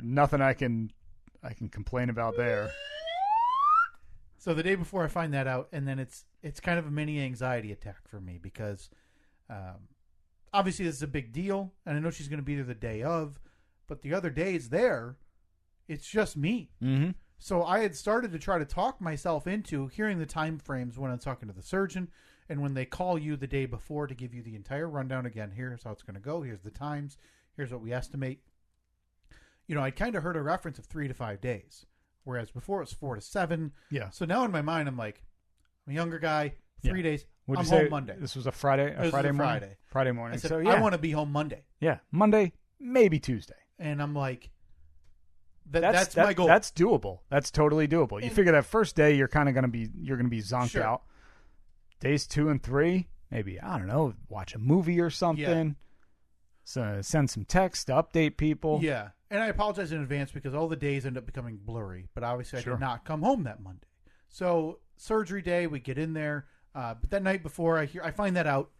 Nothing I can complain about there. So the day before I find that out, and then it's kind of a mini anxiety attack for me because obviously this is a big deal, and I know she's going to be there the day of, but the other days there, it's just me. Mm-hmm. So I had started to try to talk myself into hearing the time frames when I'm talking to the surgeon, and when they call you the day before to give you the entire rundown again. Here's how it's going to go. Here's the times. Here's what we estimate. I kind of heard a reference of 3 to 5 days. Whereas before it was 4 to 7. Yeah. So now in my mind, I'm like, I'm a younger guy, 3 days. What'd I'm you say? home Monday. This was a Friday? Friday morning? Friday morning. I said, so, I want to be home Monday. Yeah. Monday, maybe Tuesday. And I'm like, that's my goal. That's doable. That's totally doable. You figure that first day you're kind of going to be zonked out. Days 2 and 3, maybe, I don't know, watch a movie or something. Yeah. So send some text to update people. Yeah. And I apologize in advance because all the days end up becoming blurry. But obviously I did not come home that Monday. So surgery day, we get in there. But that night before I find that out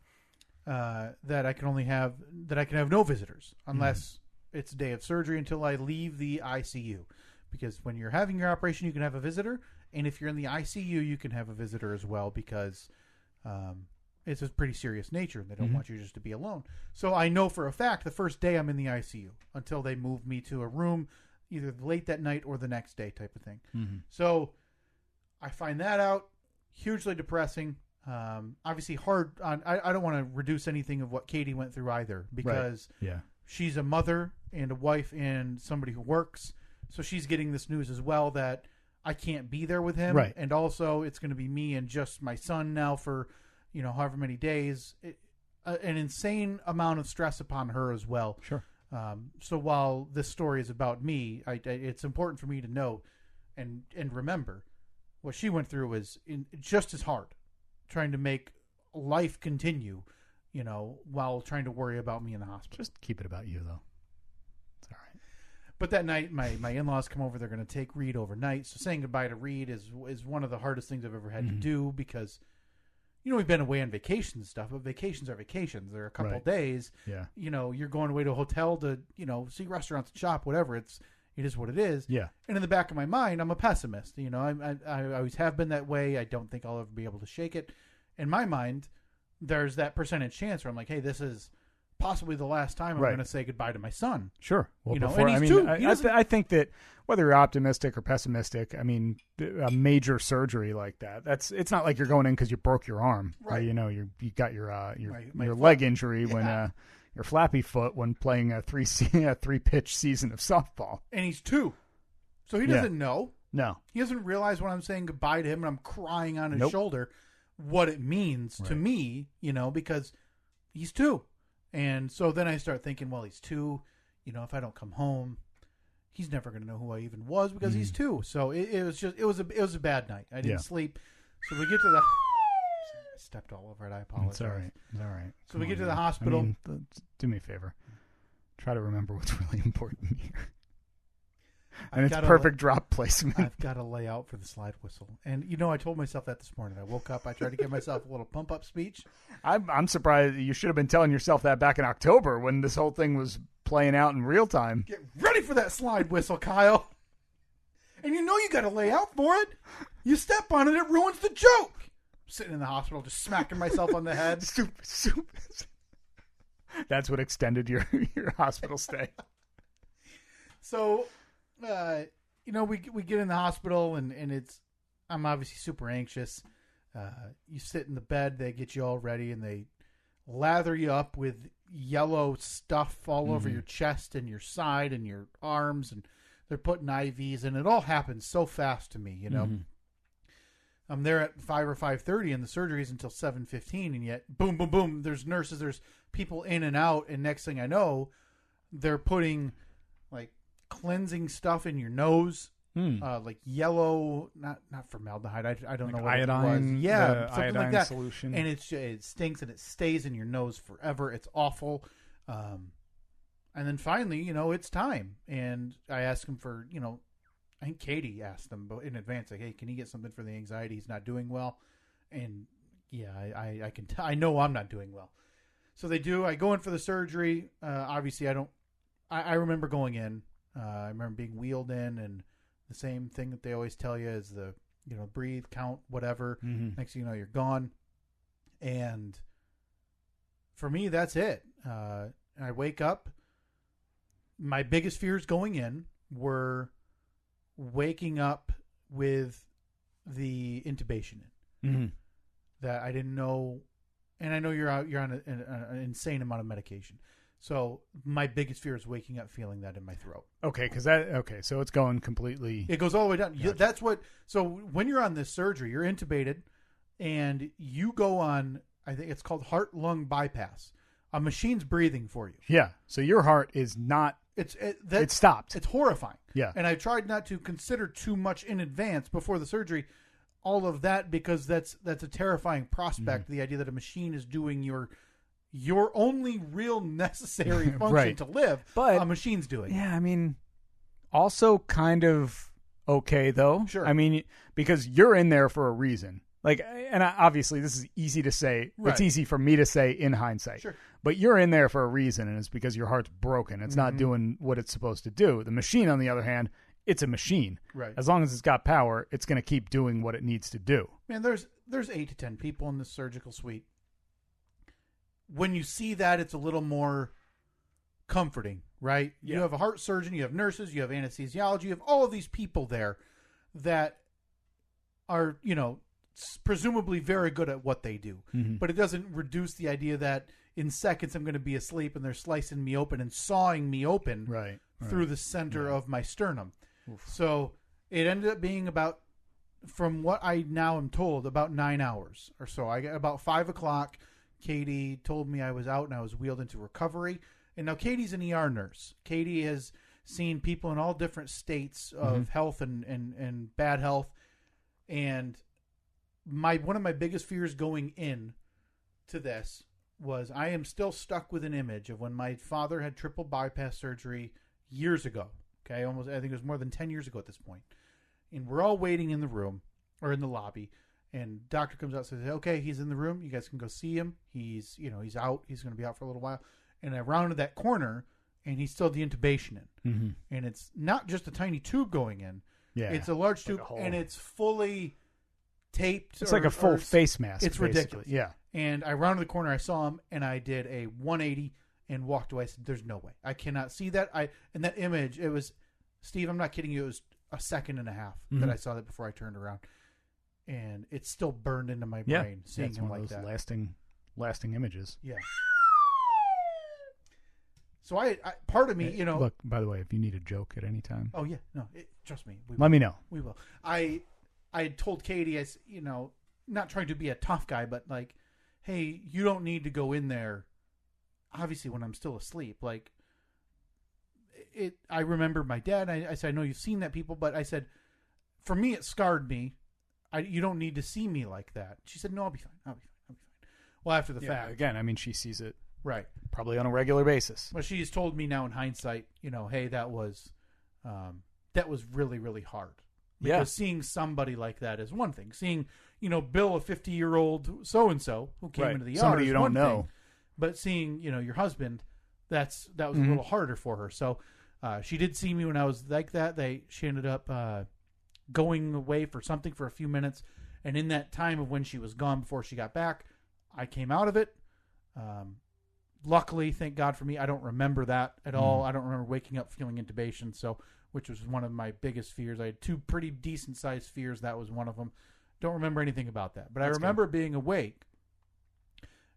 that I can have no visitors unless it's a day of surgery until I leave the ICU. Because when you're having your operation, you can have a visitor. And if you're in the ICU, you can have a visitor as well because it's a pretty serious nature, and they don't want you just to be alone. So I know for a fact the first day I'm in the ICU until they move me to a room either late that night or the next day type of thing. Mm-hmm. So I find that out. Hugely depressing. Obviously hard. I don't want to reduce anything of what Katie went through either because she's a mother and a wife and somebody who works. So she's getting this news as well that I can't be there with him. Right. And also it's going to be me and just my son now for however many days, an insane amount of stress upon her as well. Sure. So while this story is about me, it's important for me to know and remember what she went through was just as hard, trying to make life continue, while trying to worry about me in the hospital. Just keep it about you, though. It's all right. But that night, my in-laws come over. They're going to take Reed overnight. So saying goodbye to Reed is one of the hardest things I've ever had to do because, we've been away on vacations and stuff, but vacations are vacations. They're a couple of days. Yeah. You're going away to a hotel to, see restaurants, shop, whatever. It is what it is. Yeah. And in the back of my mind, I'm a pessimist. I always have been that way. I don't think I'll ever be able to shake it. In my mind, there's that percentage chance where I'm like, hey, this is possibly the last time I'm going to say goodbye to my son. Sure. Well, and he's two. I think that whether you're optimistic or pessimistic, I mean, a major surgery like that, it's not like you're going in because you broke your arm. Right. You got your my leg injury when your flappy foot when playing a 3-pitch season of softball. And he's 2. So he doesn't know. No. He doesn't realize when I'm saying goodbye to him and I'm crying on his shoulder what it means to me, because he's 2. And so then I start thinking, well, he's 2. If I don't come home, he's never going to know who I even was because he's 2. So it was a bad night. I didn't sleep. So we get to the. I stepped all over it. I apologize. It's all right. It's all right. So we get to the hospital. Do me a favor. Try to remember what's really important here. And it's perfect drop placement. I've got to lay out for the slide whistle. And, I told myself that this morning. I woke up. I tried to give myself a little pump-up speech. I'm surprised. You should have been telling yourself that back in October when this whole thing was playing out in real time. Get ready for that slide whistle, Kyle. And you got to lay out for it. You step on it, it ruins the joke. I'm sitting in the hospital just smacking myself on the head. Stupid. That's what extended your hospital stay. So... we get in the hospital and I'm obviously super anxious. You sit in the bed, they get you all ready and they lather you up with yellow stuff all over your chest and your side and your arms, and they're putting IVs, and it all happens so fast to me, I'm there at 5 or 5:30 and the surgery is until 7:15, and yet boom, boom, boom, there's nurses, there's people in and out, and next thing I know, they're putting like cleansing stuff in your nose, like yellow, not formaldehyde. I don't know what iodine, it was. Yeah, something iodine like that. Solution. And it stinks and it stays in your nose forever. It's awful. And then finally, it's time. And I asked him for, I think Katie asked them in advance, like, hey, can he get something for the anxiety? He's not doing well. And yeah, I can. I know I'm not doing well. So they do. I go in for the surgery. Obviously, I remember going in. I remember being wheeled in, and the same thing that they always tell you is the, breathe, count, whatever. Next thing you know, you're gone. And for me, that's it. I wake up. My biggest fears going in were waking up with the intubation in. That I didn't know, and I know you're on an insane amount of medication. So my biggest fear is waking up feeling that in my throat. Okay, so it's going completely. It goes all the way down. Gotcha. That's what. So when you're on this surgery, you're intubated, and you go on. I think it's called heart-lung bypass. A machine's breathing for you. Yeah. So your heart is not. It stopped. It's horrifying. Yeah. And I tried not to consider too much in advance before the surgery, all of that, because that's a terrifying prospect. The idea that a machine is doing your only real necessary function to live, but a machine's doing. Yeah, I mean, also kind of okay though. Sure. I mean, because you're in there for a reason. Like, and obviously this is easy to say. Right. It's easy for me to say in hindsight. Sure. But you're in there for a reason, and it's because your heart's broken. It's not doing what it's supposed to do. The machine, on the other hand, it's a machine. Right. As long as it's got power, it's going to keep doing what it needs to do. Man, there's 8 to 10 people in this surgical suite. When you see that, it's a little more comforting, right? Yeah. You have a heart surgeon, you have nurses, you have anesthesiology, you have all of these people there that are, presumably very good at what they do. But it doesn't reduce the idea that in seconds I'm going to be asleep and they're slicing me open and sawing me open through the center of my sternum. Oof. So it ended up being about, from what I now am told, about 9 hours or so. I got about 5 o'clock. Katie told me I was out and I was wheeled into recovery. And now Katie's an ER nurse. Katie has seen people in all different states of health and bad health. And one of my biggest fears going in to this was I am still stuck with an image of when my father had triple bypass surgery years ago. Okay, I think it was more than 10 years ago at this point. And we're all waiting in the room or in the lobby, and doctor comes out and says, "Okay, he's in the room. You guys can go see him. He's out. He's going to be out for a little while." And I rounded that corner, and he's still the intubation in. Mm-hmm. And it's not just a tiny tube going in. Yeah, it's a large like tube, a and it's fully taped. It's like a full face mask. It's basically. ridiculous. Yeah. And I rounded the corner, I saw him, and I did a 180 and walked away. I said, "There's no way. I cannot see that." And that image, it was, Steve, I'm not kidding you, it was a second and a half that I saw that before I turned around. And it's still burned into my brain seeing it's him one like of those that. lasting images. Yeah. So I part of me, Look, by the way, if you need a joke at any time. Oh, yeah. No, trust me. Let me know. We will. I had told Katie, not trying to be a tough guy, but like, hey, you don't need to go in there, obviously, when I'm still asleep. Like, I remember my dad, I said, "I know you've seen that, people," but I said, for me, it scarred me. You don't need to see me like that. She said, "No, I'll be fine. Well, after the fact. Again, I mean, she sees it Right. probably on a regular basis. But she's told me now in hindsight, hey, that was really, really hard. Because seeing somebody like that is one thing. Seeing, Bill, a 50-year-old so-and-so who came into the yard, somebody you don't one know. thing. But seeing, your husband, that was a little harder for her. So she did see me when I was like that. She ended up going away for something for a few minutes. And in that time of when she was gone before she got back, I came out of it. Luckily, thank God for me, I don't remember that at all. I don't remember waking up feeling intubation, which was one of my biggest fears. I had two pretty decent-sized fears. That was one of them. Don't remember anything about that. But I remember being awake,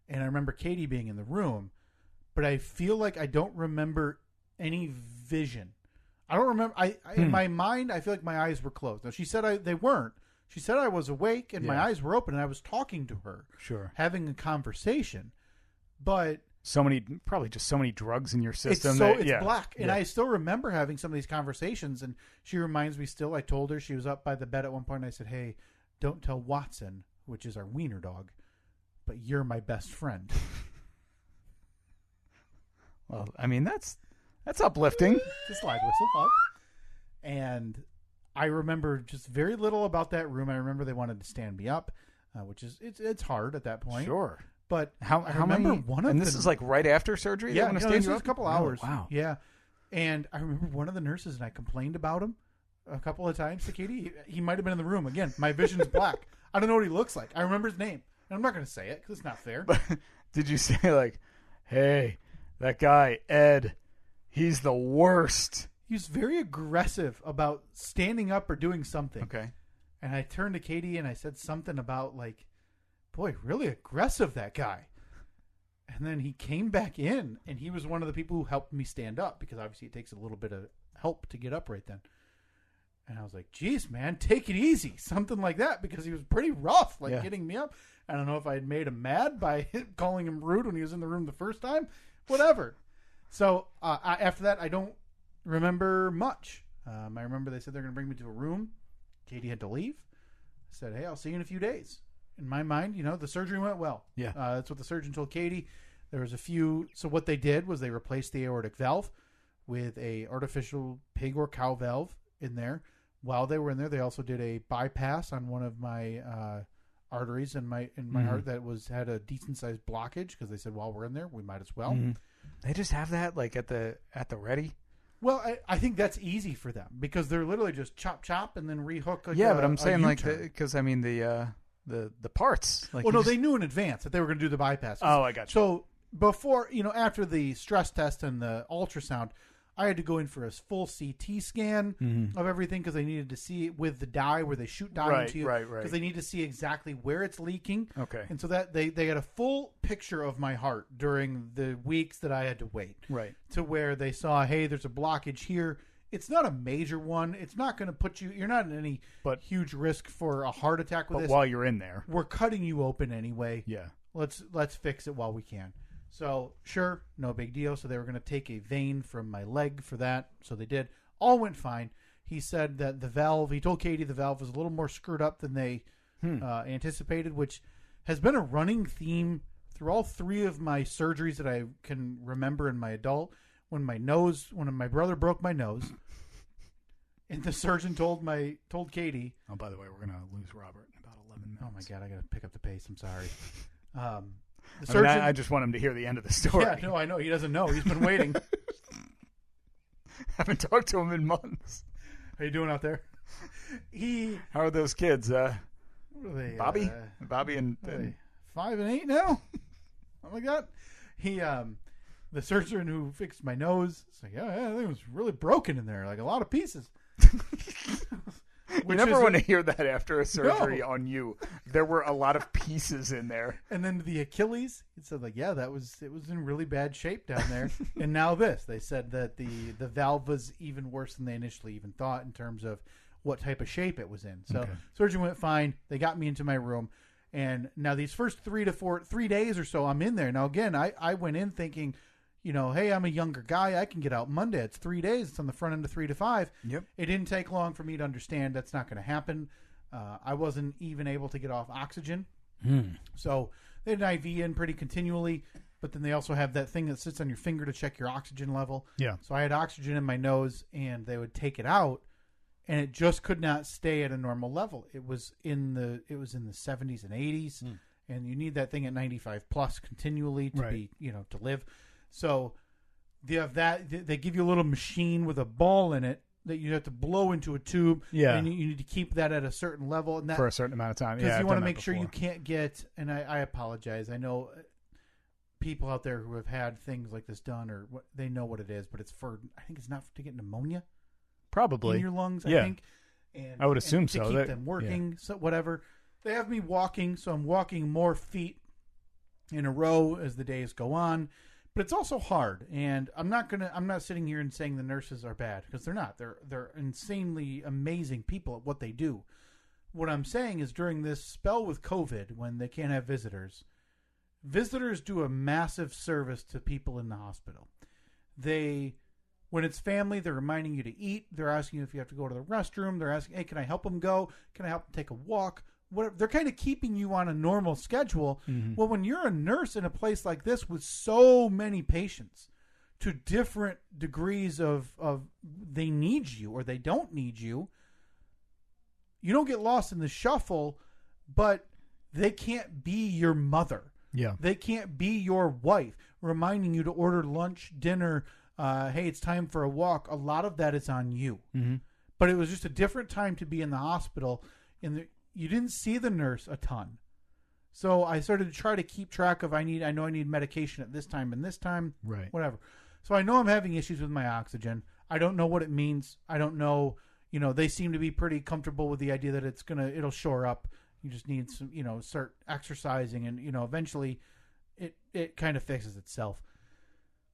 and I remember Katie being in the room, but I feel like I don't remember any vision. I don't remember. In my mind, I feel like my eyes were closed. Now, she said they weren't. She said I was awake, and my eyes were open, and I was talking to her. Sure. Having a conversation. But probably just so many drugs in your system. It's black. And I still remember having some of these conversations, and she reminds me still, I told her, she was up by the bed at one point, and I said, "Hey, don't tell Watson," which is our wiener dog, "but you're my best friend." Well, I mean, that's uplifting. The slide whistle up. And I remember just very little about that room. I remember they wanted to stand me up, which is, it's hard at that point. Sure. But how remember many? one of and them, this is like right after surgery. Yeah, this is a couple hours. Oh, wow. Yeah, and I remember one of the nurses, and I complained about him a couple of times to Katie. He might have been in the room again. My vision's black. I don't know what he looks like. I remember his name, and I'm not going to say it because it's not fair. But did you say like, "Hey, that guy Ed, he's the worst"? He was very aggressive about standing up or doing something. Okay. And I turned to Katie and I said something about like, "Boy, really aggressive, that guy." And then he came back in, and he was one of the people who helped me stand up, because obviously it takes a little bit of help to get up right then. And I was like, "Geez, man, take it easy." Something like that, because he was pretty rough, getting me up. I don't know if I had made him mad by calling him rude when he was in the room the first time. Whatever. So after that, I don't remember much. I remember they said they're going to bring me to a room. Katie had to leave. I said, "Hey, I'll see you in a few days." In my mind, the surgery went well. Yeah. That's what the surgeon told Katie. There was a few. So what they did was they replaced the aortic valve with a artificial pig or cow valve in there. While they were in there, they also did a bypass on one of my arteries in my heart that had a decent sized blockage, because they said, while we're in there, we might as well. Mm-hmm. They just have that like at the ready. Well, I think that's easy for them, because they're literally just chop and then rehook. But I'm saying because I mean the parts. Like, no, they knew in advance that they were going to do the bypass. Oh, I got you. So before, after the stress test and the ultrasound, I had to go in for a full CT scan of everything, because they needed to see it with the dye, where they shoot dye into you. Right. Because they need to see exactly where it's leaking. Okay. And so that they had a full picture of my heart during the weeks that I had to wait. Right. To where they saw, hey, there's a blockage here. It's not a major one. It's not going to put you. You're not in any huge risk for a heart attack with this. But while you're in there, we're cutting you open anyway. Yeah. Let's fix it while we can. So sure, no big deal. So they were going to take a vein from my leg for that. So they did. All went fine. He said that the valve. He told Katie the valve was a little more screwed up than they anticipated, which has been a running theme through all 3 of my surgeries that I can remember in my adult, when my brother broke my nose, and the surgeon told Katie. Oh, by the way, we're gonna lose Robert in about 11 minutes. Oh my God, I gotta pick up the pace. I'm sorry. The surgeon. I just want him to hear the end of the story. Yeah, no, I know he doesn't know. He's been waiting. Haven't talked to him in months. How you doing out there? How are those kids? What are they, Bobby and 5 and 8 now. Oh my God. The surgeon who fixed my nose, it's like, yeah, I think it was really broken in there, like a lot of pieces. You never want to hear that after a surgery on you. There were a lot of pieces in there. And then the Achilles, it said like, yeah, it was in really bad shape down there. And now they said that the valve was even worse than they initially even thought in terms of what type of shape it was in. So surgeon went fine. They got me into my room. And now these first 3 days or so, I'm in there. Now, again, I went in thinking, hey, I'm a younger guy. I can get out Monday. It's 3 days. It's on the front end of 3 to 5. Yep. It didn't take long for me to understand that's not going to happen. I wasn't even able to get off oxygen. So they had an IV in pretty continually, but then they also have that thing that sits on your finger to check your oxygen level. Yeah. So I had oxygen in my nose, and they would take it out, and it just could not stay at a normal level. It was in the 70s and 80s, and you need that thing at 95 plus continually to be, to live. So you have that. They give you a little machine with a ball in it that you have to blow into a tube. Yeah. And you need to keep that at a certain level. And that, for a certain amount of time. Because Yeah, you want to make sure you can't get, and I apologize. I know people out there who have had things like this done, or they know what it is, but I think it's not to get pneumonia. Probably. In your lungs, I think. And I would assume to so. keep them working, so whatever. They have me walking, so I'm walking more feet in a row as the days go on. But it's also hard, and I'm not sitting here and saying the nurses are bad, because they're not. They're insanely amazing people at what they do. What I'm saying is during this spell with COVID, when they can't have visitors do a massive service to people in the hospital. When it's family, they're reminding you to eat. They're asking you if you have to go to the restroom. They're asking, hey, can I help them go? Can I help them take a walk? Whatever. They're kind of keeping you on a normal schedule. Mm-hmm. Well, when you're a nurse in a place like this with so many patients to different degrees of they need you or they don't need you, you don't get lost in the shuffle, but they can't be your mother. Yeah. They can't be your wife, reminding you to order lunch, dinner, hey, it's time for a walk. A lot of that is on you. Mm-hmm. But it was just a different time to be in the hospital. You didn't see the nurse a ton. So I started to try to keep track of I know I need medication at this time and this time. Right. Whatever. So I know I'm having issues with my oxygen. I don't know what it means. I don't know. They seem to be pretty comfortable with the idea that it'll shore up. You just need some, start exercising and, eventually it kind of fixes itself.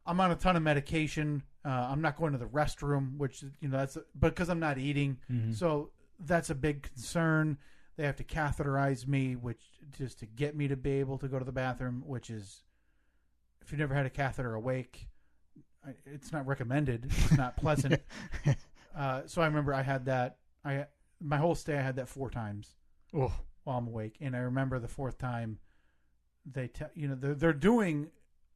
I'm on a ton of medication. I'm not going to the restroom, which, that's because I'm not eating. Mm-hmm. So that's a big concern. They have to catheterize me, which just to get me to be able to go to the bathroom, which is, if you've never had a catheter awake, it's not recommended. It's not pleasant. So I remember I had that. My whole stay, I had that 4 times while I'm awake. And I remember the 4th time they're doing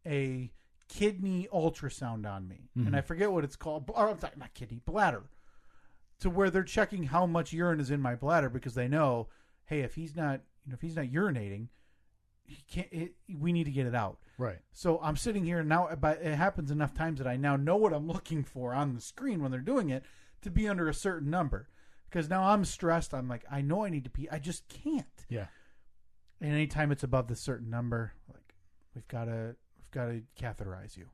a kidney ultrasound on me. Mm-hmm. And I forget what it's called. Or, I'm sorry, not kidney, bladder. To where they're checking how much urine is in my bladder because they know, hey, if he's not urinating, we need to get it out. Right. So I'm sitting here now, but it happens enough times that I now know what I'm looking for on the screen when they're doing it to be under a certain number. Because now I'm stressed. I'm like, I know I need to pee. I just can't. Yeah. And anytime it's above the certain number, like we've got to catheterize you.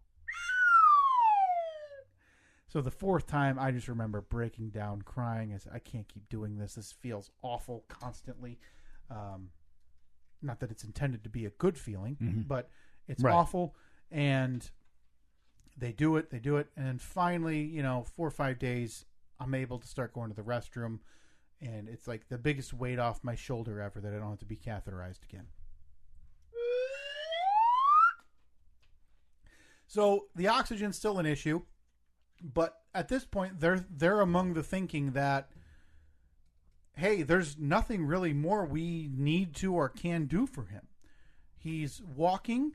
So the 4th time, I just remember breaking down, crying. I said, I can't keep doing this. This feels awful constantly. Not that it's intended to be a good feeling, mm-hmm. but it's awful. And they do it. And finally, 4 or 5 days, I'm able to start going to the restroom. And it's like the biggest weight off my shoulder ever that I don't have to be catheterized again. So the oxygen's still an issue. But at this point, they're among the thinking that, hey, there's nothing really more we need to or can do for him. He's walking.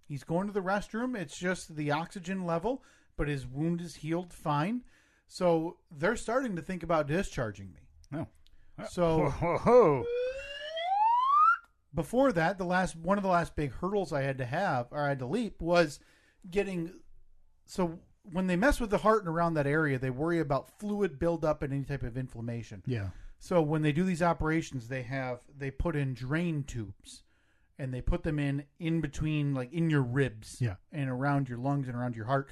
He's going to the restroom. It's just the oxygen level, but his wound is healed fine. So they're starting to think about discharging me. Oh. So before that, one of the last big hurdles I had to leap was getting. So when they mess with the heart and around that area, they worry about fluid buildup and any type of inflammation. Yeah. So when they do these operations, they put in drain tubes, and they put them in between, like in your ribs, and around your lungs and around your heart,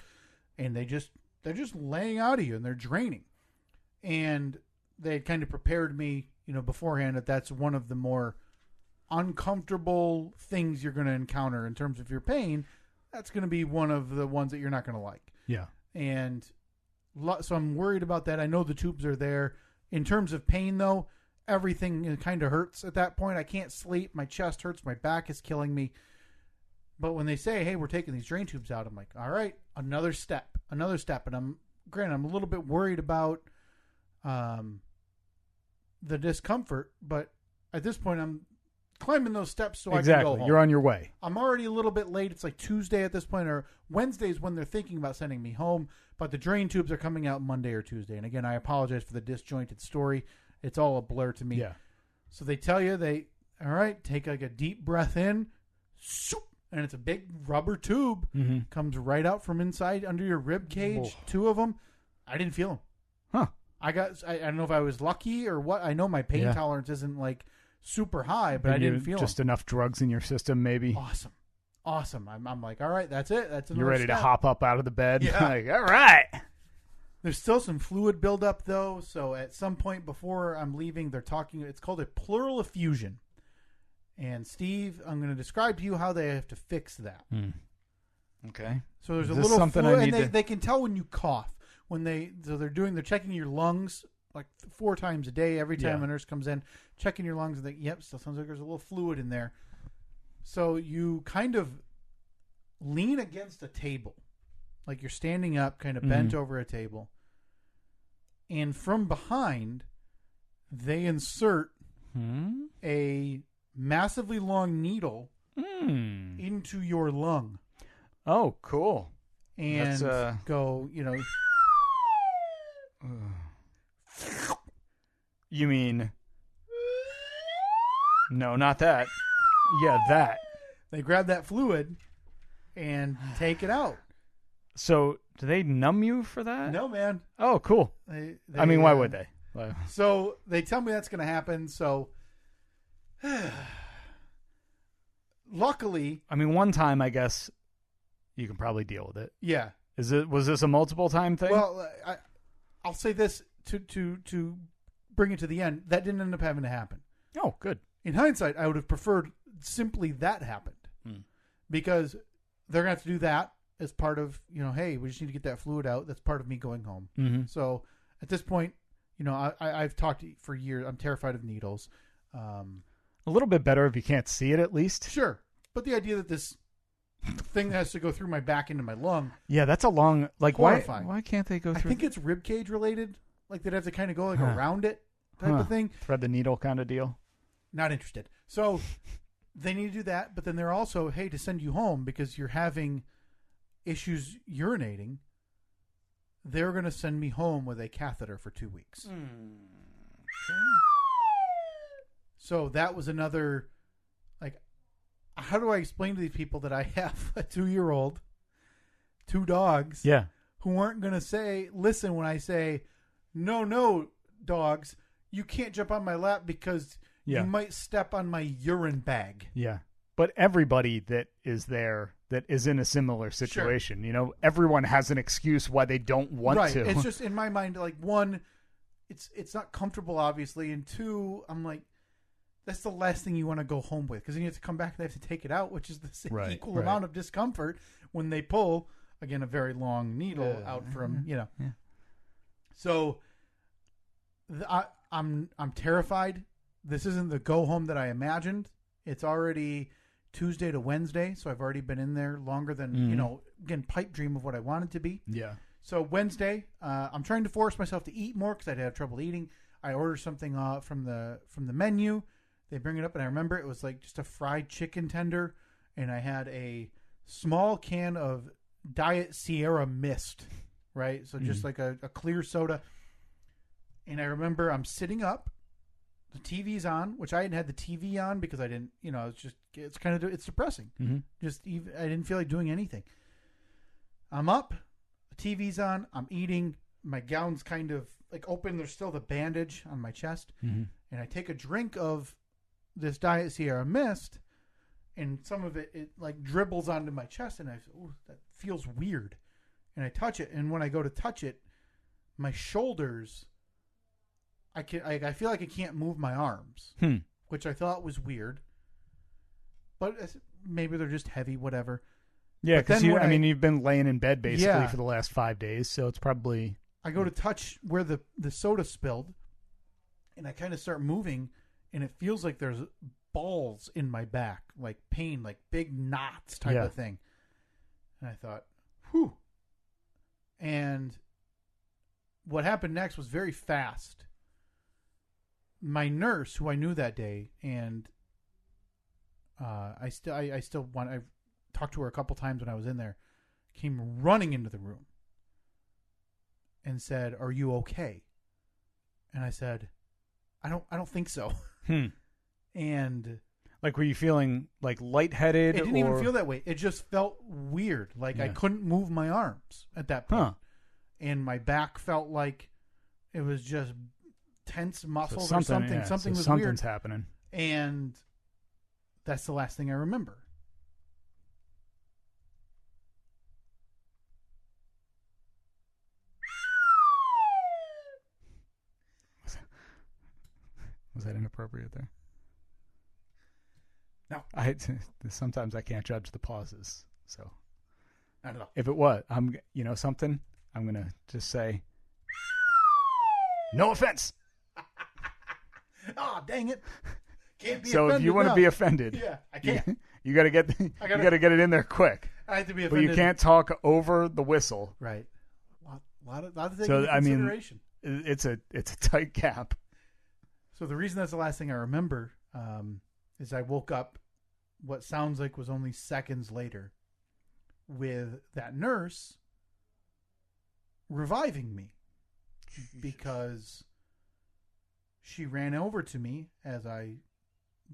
and they're just laying out of you and they're draining. And they had kind of prepared me, beforehand that that's one of the more uncomfortable things you're going to encounter in terms of your pain. That's going to be one of the ones that you're not going to like. Yeah. And so I'm worried about that. I know the tubes are there. In terms of pain, though, everything kind of hurts at that point. I can't sleep. My chest hurts. My back is killing me. But when they say, hey, we're taking these drain tubes out, I'm like, all right, another step. And I'm a little bit worried about the discomfort. But at this point, I'm climbing those steps so I can go home. You're on your way. I'm already a little bit late. It's like Tuesday at this point, or Wednesday's when they're thinking about sending me home. But the drain tubes are coming out Monday or Tuesday. And again, I apologize for the disjointed story. It's all a blur to me. Yeah. So they tell you, all right, take like a deep breath in, and it's a big rubber tube. Mm-hmm. Comes right out from inside under your rib cage. 2 of them. I didn't feel them. Huh. I don't know if I was lucky or what. I know my pain tolerance isn't like super high, but I didn't feel just them. Enough drugs in your system, maybe. Awesome. I'm like, all right, that's it. That's you're ready to hop up out of the bed. Yeah. Like, all right. There's still some fluid buildup though, so at some point before I'm leaving, they're talking. It's called a pleural effusion. And Steve, I'm going to describe to you how they have to fix that. Okay. So there's a little fluid, and they can tell when you cough. They're checking your lungs like 4 times a day. Every time a nurse comes in, checking your lungs, and still sounds like there's a little fluid in there. So you kind of lean against a table, like you're standing up, kind of bent over a table, and from behind, they insert a massively long needle into your lung. Oh, cool. And go, You mean... No, not that. Yeah, that. They grab that fluid and take it out. So, do they numb you for that? No, man. Oh, cool. I mean, why would they? So, they tell me that's going to happen, so... Luckily... I mean, one time, I guess, you can probably deal with it. Yeah. Was this a multiple time thing? Well, I'll say this to bring it to the end. That didn't end up having to happen. Oh, good. In hindsight, I would have preferred simply that happened. Because they're going to have to do that as part of, hey, we just need to get that fluid out. That's part of me going home. Mm-hmm. So at this point, I've talked for years. I'm terrified of needles. A little bit better if you can't see it at least. Sure. But the idea that this thing that has to go through my back into my lung. Yeah, that's a long, horrifying. Why can't they go through? I think it's rib cage related. Like they'd have to kind of go around it type of thing. Thread the needle kind of deal. Not interested. So they need to do that, but then they're also, hey, to send you home because you're having issues urinating, they're going to send me home with a catheter for 2 weeks. Okay. So that was another, how do I explain to these people that I have a 2-year-old, 2 dogs, who aren't going to listen when I say, no, dogs, you can't jump on my lap because you might step on my urine bag. Yeah. But everybody that is there that is in a similar situation, everyone has an excuse why they don't want to. It's just in my mind, one, it's not comfortable, obviously, and 2, I'm like, that's the last thing you want to go home with because then you have to come back and they have to take it out, which is the equal amount of discomfort when they pull, again, a very long needle out from, Yeah. So I'm terrified. This isn't the go home that I imagined. It's already Tuesday to Wednesday, so I've already been in there longer than, again, pipe dream of what I wanted to be. Yeah. So Wednesday, I'm trying to force myself to eat more because I'd have trouble eating. I ordered something from the menu. They bring it up, and I remember it was like just a fried chicken tender, and I had a small can of Diet Sierra Mist, right? So just like a clear soda. And I remember I'm sitting up, the TV's on, which I hadn't had the TV on because I didn't, it's depressing. Mm-hmm. I didn't feel like doing anything. I'm up, the TV's on, I'm eating, my gown's kind of like open, there's still the bandage on my chest, and I take a drink of this Diet Sierra Mist, and some of it like dribbles onto my chest, and I say, "Ooh, that feels weird," and I touch it, and when I go to touch it, my shoulders, I feel like I can't move my arms, which I thought was weird, but maybe they're just heavy, whatever. Yeah, because you've been laying in bed basically for the last 5 days, so it's probably. I go to touch where the soda spilled, and I kind of start moving, and it feels like there's balls in my back, like pain, like big knots type of thing. And I thought, whew. And what happened next was very fast. My nurse, who I knew that day, and I've talked to her a couple times when I was in there, came running into the room and said, "Are you okay?" And I said, I don't think so. And like, were you feeling like lightheaded? It didn't even feel that way. It just felt weird. Like I couldn't move my arms at that point. And my back felt like it was just tense muscles or something. Yeah. Something was something's weird. happening. And that's the last thing I remember. Was that inappropriate there? No. Sometimes I can't judge the pauses. So Not at all. if it was, something, I'm going to just say, no offense. Oh, dang it. Can't be so offended if you want to be offended, yeah, I can't. You got to get you got to get it in there quick. I have to be offended. But you can't talk over the whistle. Right. A lot of things So into I mean, consideration. it's a tight gap. So the reason that's the last thing I remember is I woke up what sounds like was only seconds later with that nurse reviving me because she ran over to me as I,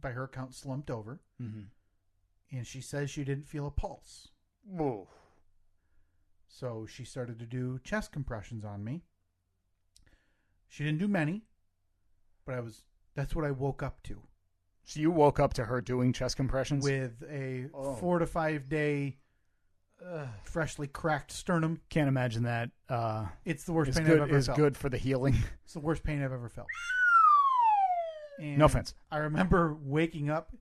by her count, slumped over, and she says she didn't feel a pulse. Whoa. So she started to do chest compressions on me. She didn't do many, but that's what I woke up to. So you woke up to her doing chest compressions? With a 4 to 5 day freshly cracked sternum. Can't imagine that. It's the worst pain I've ever felt. It's good for the healing. It's the worst pain I've ever felt. And no offense. I remember waking up,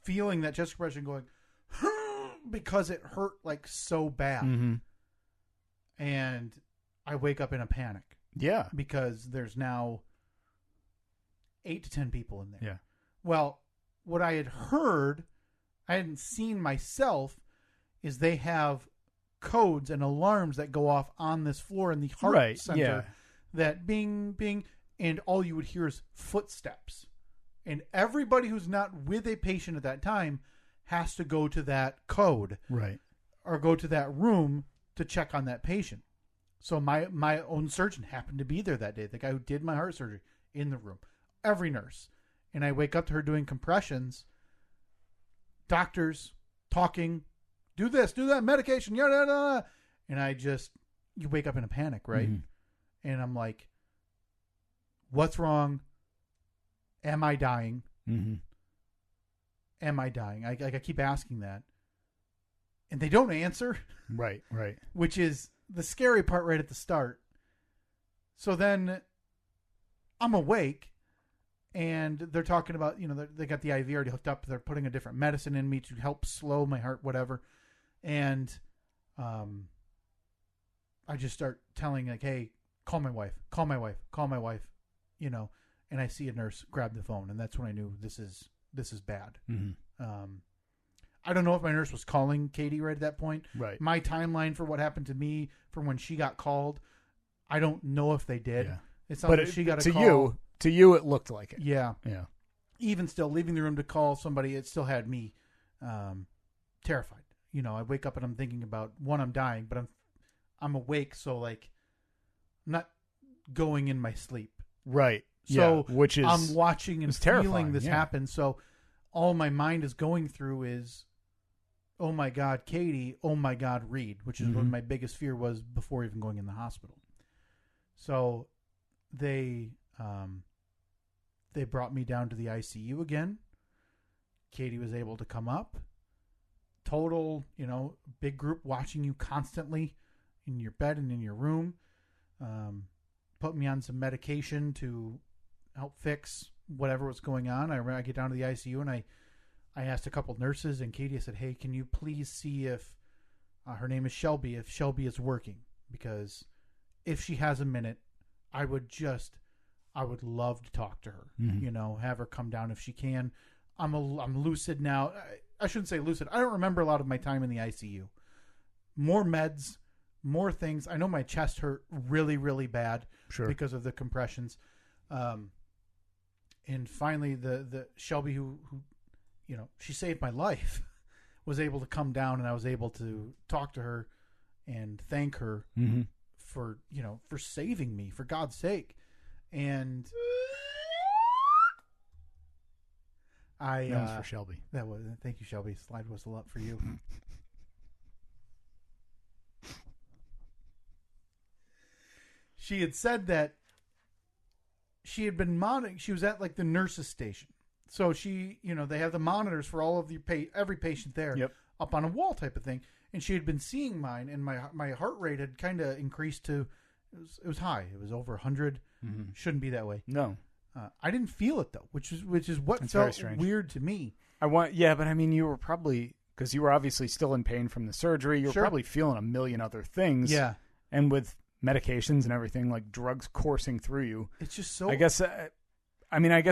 feeling that chest compression going, because it hurt like so bad. Mm-hmm. And I wake up in a panic. Yeah. Because there's now 8 to 10 people in there. Yeah. Well, what I had heard, I hadn't seen myself, is they have codes and alarms that go off on this floor in the heart center that bing, bing, and all you would hear is footsteps. And everybody who's not with a patient at that time has to go to that code. Right. Or go to that room to check on that patient. So my own surgeon happened to be there that day. The guy who did my heart surgery in the room. Every nurse. And I wake up to her doing compressions. Doctors talking. Do this, do that, medication, yada, yada, yada. And you wake up in a panic, right? Mm-hmm. And I'm like, what's wrong? Am I dying? Mm-hmm. Am I dying? I keep asking that. And they don't answer. Right. Which is the scary part right at the start. So then I'm awake. And they're talking about, they got the IV already hooked up. They're putting a different medicine in me to help slow my heart, whatever. And I just start telling, like, hey, call my wife. And I see a nurse grab the phone. And that's when I knew this is bad. Mm-hmm. I don't know if my nurse was calling Katie right at that point. Right. My timeline for what happened to me from when she got called, I don't know if they did. Yeah. It's not like she got a call. To you, it looked like it. Yeah. Yeah. even still leaving the room to call somebody, it still had me terrified. You know, I wake up and I'm thinking about, one, I'm dying, but I'm awake, so like I'm not going in my sleep. Right. So yeah, which is I'm watching and feeling this yeah. happen. So all my mind is going through is, oh my God, Katie, oh my God, Reed, which is what my biggest fear was before even going in the hospital. So they brought me down to the ICU again. Katie was able to come up. Total, you know, big group watching you constantly in your bed and in your room. Put me on some medication to help fix whatever was going on. I get down to the ICU and I asked a couple nurses, and Katie said, hey, can you please see if her name is Shelby, if Shelby is working? Because if she has a minute, I would love to talk to her, you know, have her come down if she can. I'm lucid now. I shouldn't say lucid. I don't remember a lot of my time in the ICU. More meds, more things. I know my chest hurt really, really bad because of the compressions. And finally, the Shelby, who you know, she saved my life, was able to come down, and I was able to talk to her and thank her for, you know, for saving me, for God's sake. And that was for Shelby. Thank you, Shelby. Slide whistle up for you. She had said that she had been monitoring. She was at like the nurse's station. So she, you know, they have the monitors for all of every patient there up on a wall type of thing. And she had been seeing mine, and my heart rate had kind of increased to, it was high. It was over 100. Shouldn't be that way. No. I didn't feel it though, which is what That's felt weird to me. But I mean, you were probably, because you were obviously still in pain from the surgery, you were probably feeling a million other things. Yeah. And with medications and everything, like drugs coursing through you. It's just so... I guess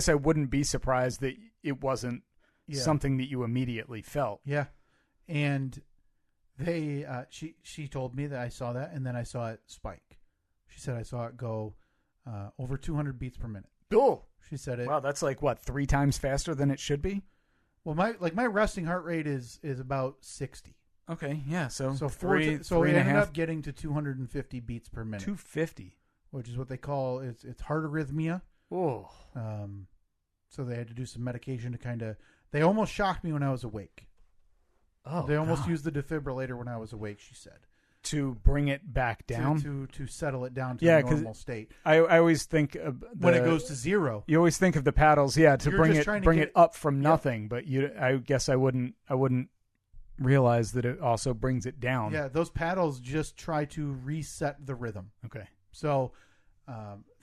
I wouldn't be surprised that it wasn't something that you immediately felt. Yeah. And they, she told me that I saw that, and then I saw it spike. She said I saw it go over 200 beats per minute. Oh, she said it. Wow, that's like what, 3 times faster than it should be? Well, my resting heart rate is about 60. Okay, yeah, so it ended up getting to 250 beats per minute. 250, which is what they call it's heart arrhythmia. Oh, so they had to do some medication to kind of. They almost shocked me when I was awake. Oh, they almost used the defibrillator when I was awake. She said. To bring it back down, to settle it down to the normal state. I always think of when it goes to zero. You always think of the paddles, to bring it up from nothing. But I guess I wouldn't realize that it also brings it down. Yeah, those paddles just try to reset the rhythm. Okay, so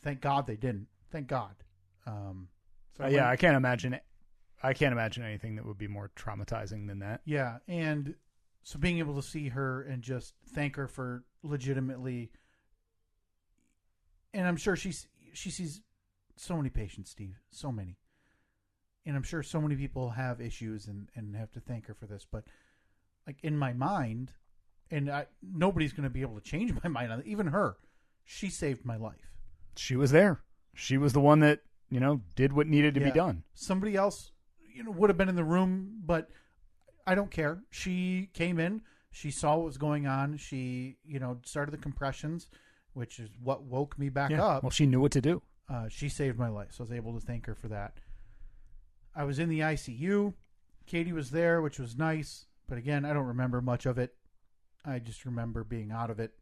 thank God they didn't. Thank God. I can't imagine it. I can't imagine anything that would be more traumatizing than that. Yeah, and. So being able to see her and just thank her for legitimately, and I'm sure she sees so many patients, Steve, so many, and I'm sure so many people have issues and have to thank her for this. But like in my mind, and nobody's going to be able to change my mind on it. Even her, she saved my life. She was there. She was the one that did what needed to be done. Somebody else, would have been in the room, but. I don't care. She came in. She saw what was going on. She, started the compressions, which is what woke me back up. Well, she knew what to do. She saved my life, so I was able to thank her for that. I was in the ICU. Katie was there, which was nice. But again, I don't remember much of it. I just remember being out of it.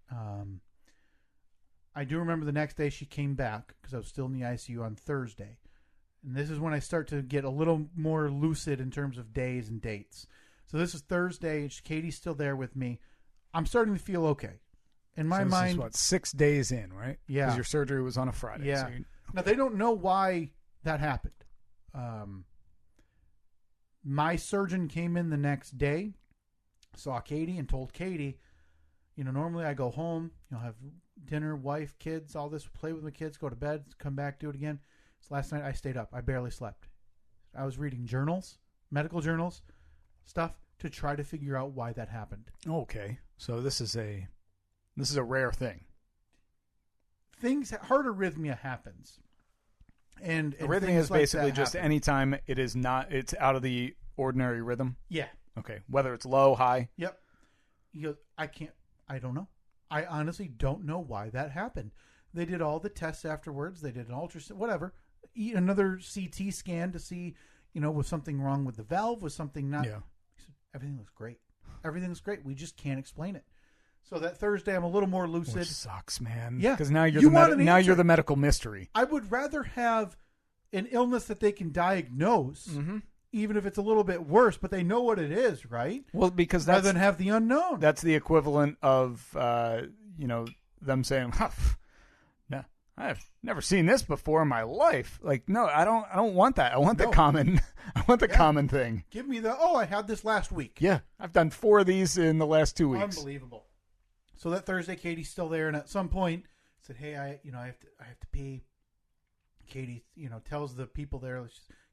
I do remember the next day she came back because I was still in the ICU on Thursday. And this is when I start to get a little more lucid in terms of days and dates. So this is Thursday. Katie's still there with me. I'm starting to feel okay. In my mind, this is 6 days in, right? Yeah. Because your surgery was on a Friday. Yeah. So Now, they don't know why that happened. My surgeon came in the next day, saw Katie, and told Katie, normally I go home, have dinner, wife, kids, all this, play with my kids, go to bed, come back, do it again. So last night I stayed up. I barely slept. I was reading journals, medical journals, stuff to try to figure out why that happened. Okay. So this is a rare thing. Heart arrhythmia happens. And arrhythmia is like basically just happen. anytime it's out of the ordinary rhythm. Yeah. Okay. Whether it's low, high. Yep. He goes, I don't know. I honestly don't know why that happened. They did all the tests afterwards. They did an ultrasound, whatever. Another CT scan to see, was something wrong with the valve? Was something not? Yeah. He said, everything looks great. Everything looks great. We just can't explain it. So that Thursday, I'm a little more lucid. Which sucks, man. Yeah. Because now you're you're the medical mystery. I would rather have an illness that they can diagnose, even if it's a little bit worse, but they know what it is, right? Well, because rather than have the unknown. That's the equivalent of them saying, "No, I've never seen this before in my life." Like, no, I don't want that. I want the common. I want the common thing. Give me I had this last week. Yeah, I've done 4 of these in the last 2 weeks. Unbelievable. So that Thursday, Katie's still there, and at some point said, "Hey, I have to pee." Katie, tells the people there,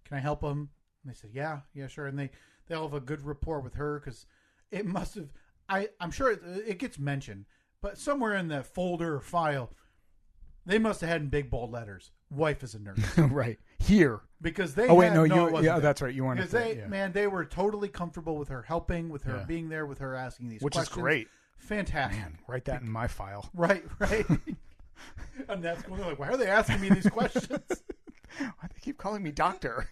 "Can I help them?" And they said, "Yeah, sure." And they all have a good rapport with her because it must have. I'm sure it gets mentioned, but somewhere in the folder or file, they must have had in big bold letters, "Wife is a nurse." Right here, because they. That's right. You weren't. Because they were totally comfortable with her helping, with her being there, with her asking these questions, which is great. Fantastic. Man, write that in my file. Right. And that's when they're like, "Why are they asking me these questions? Why do they keep calling me doctor?"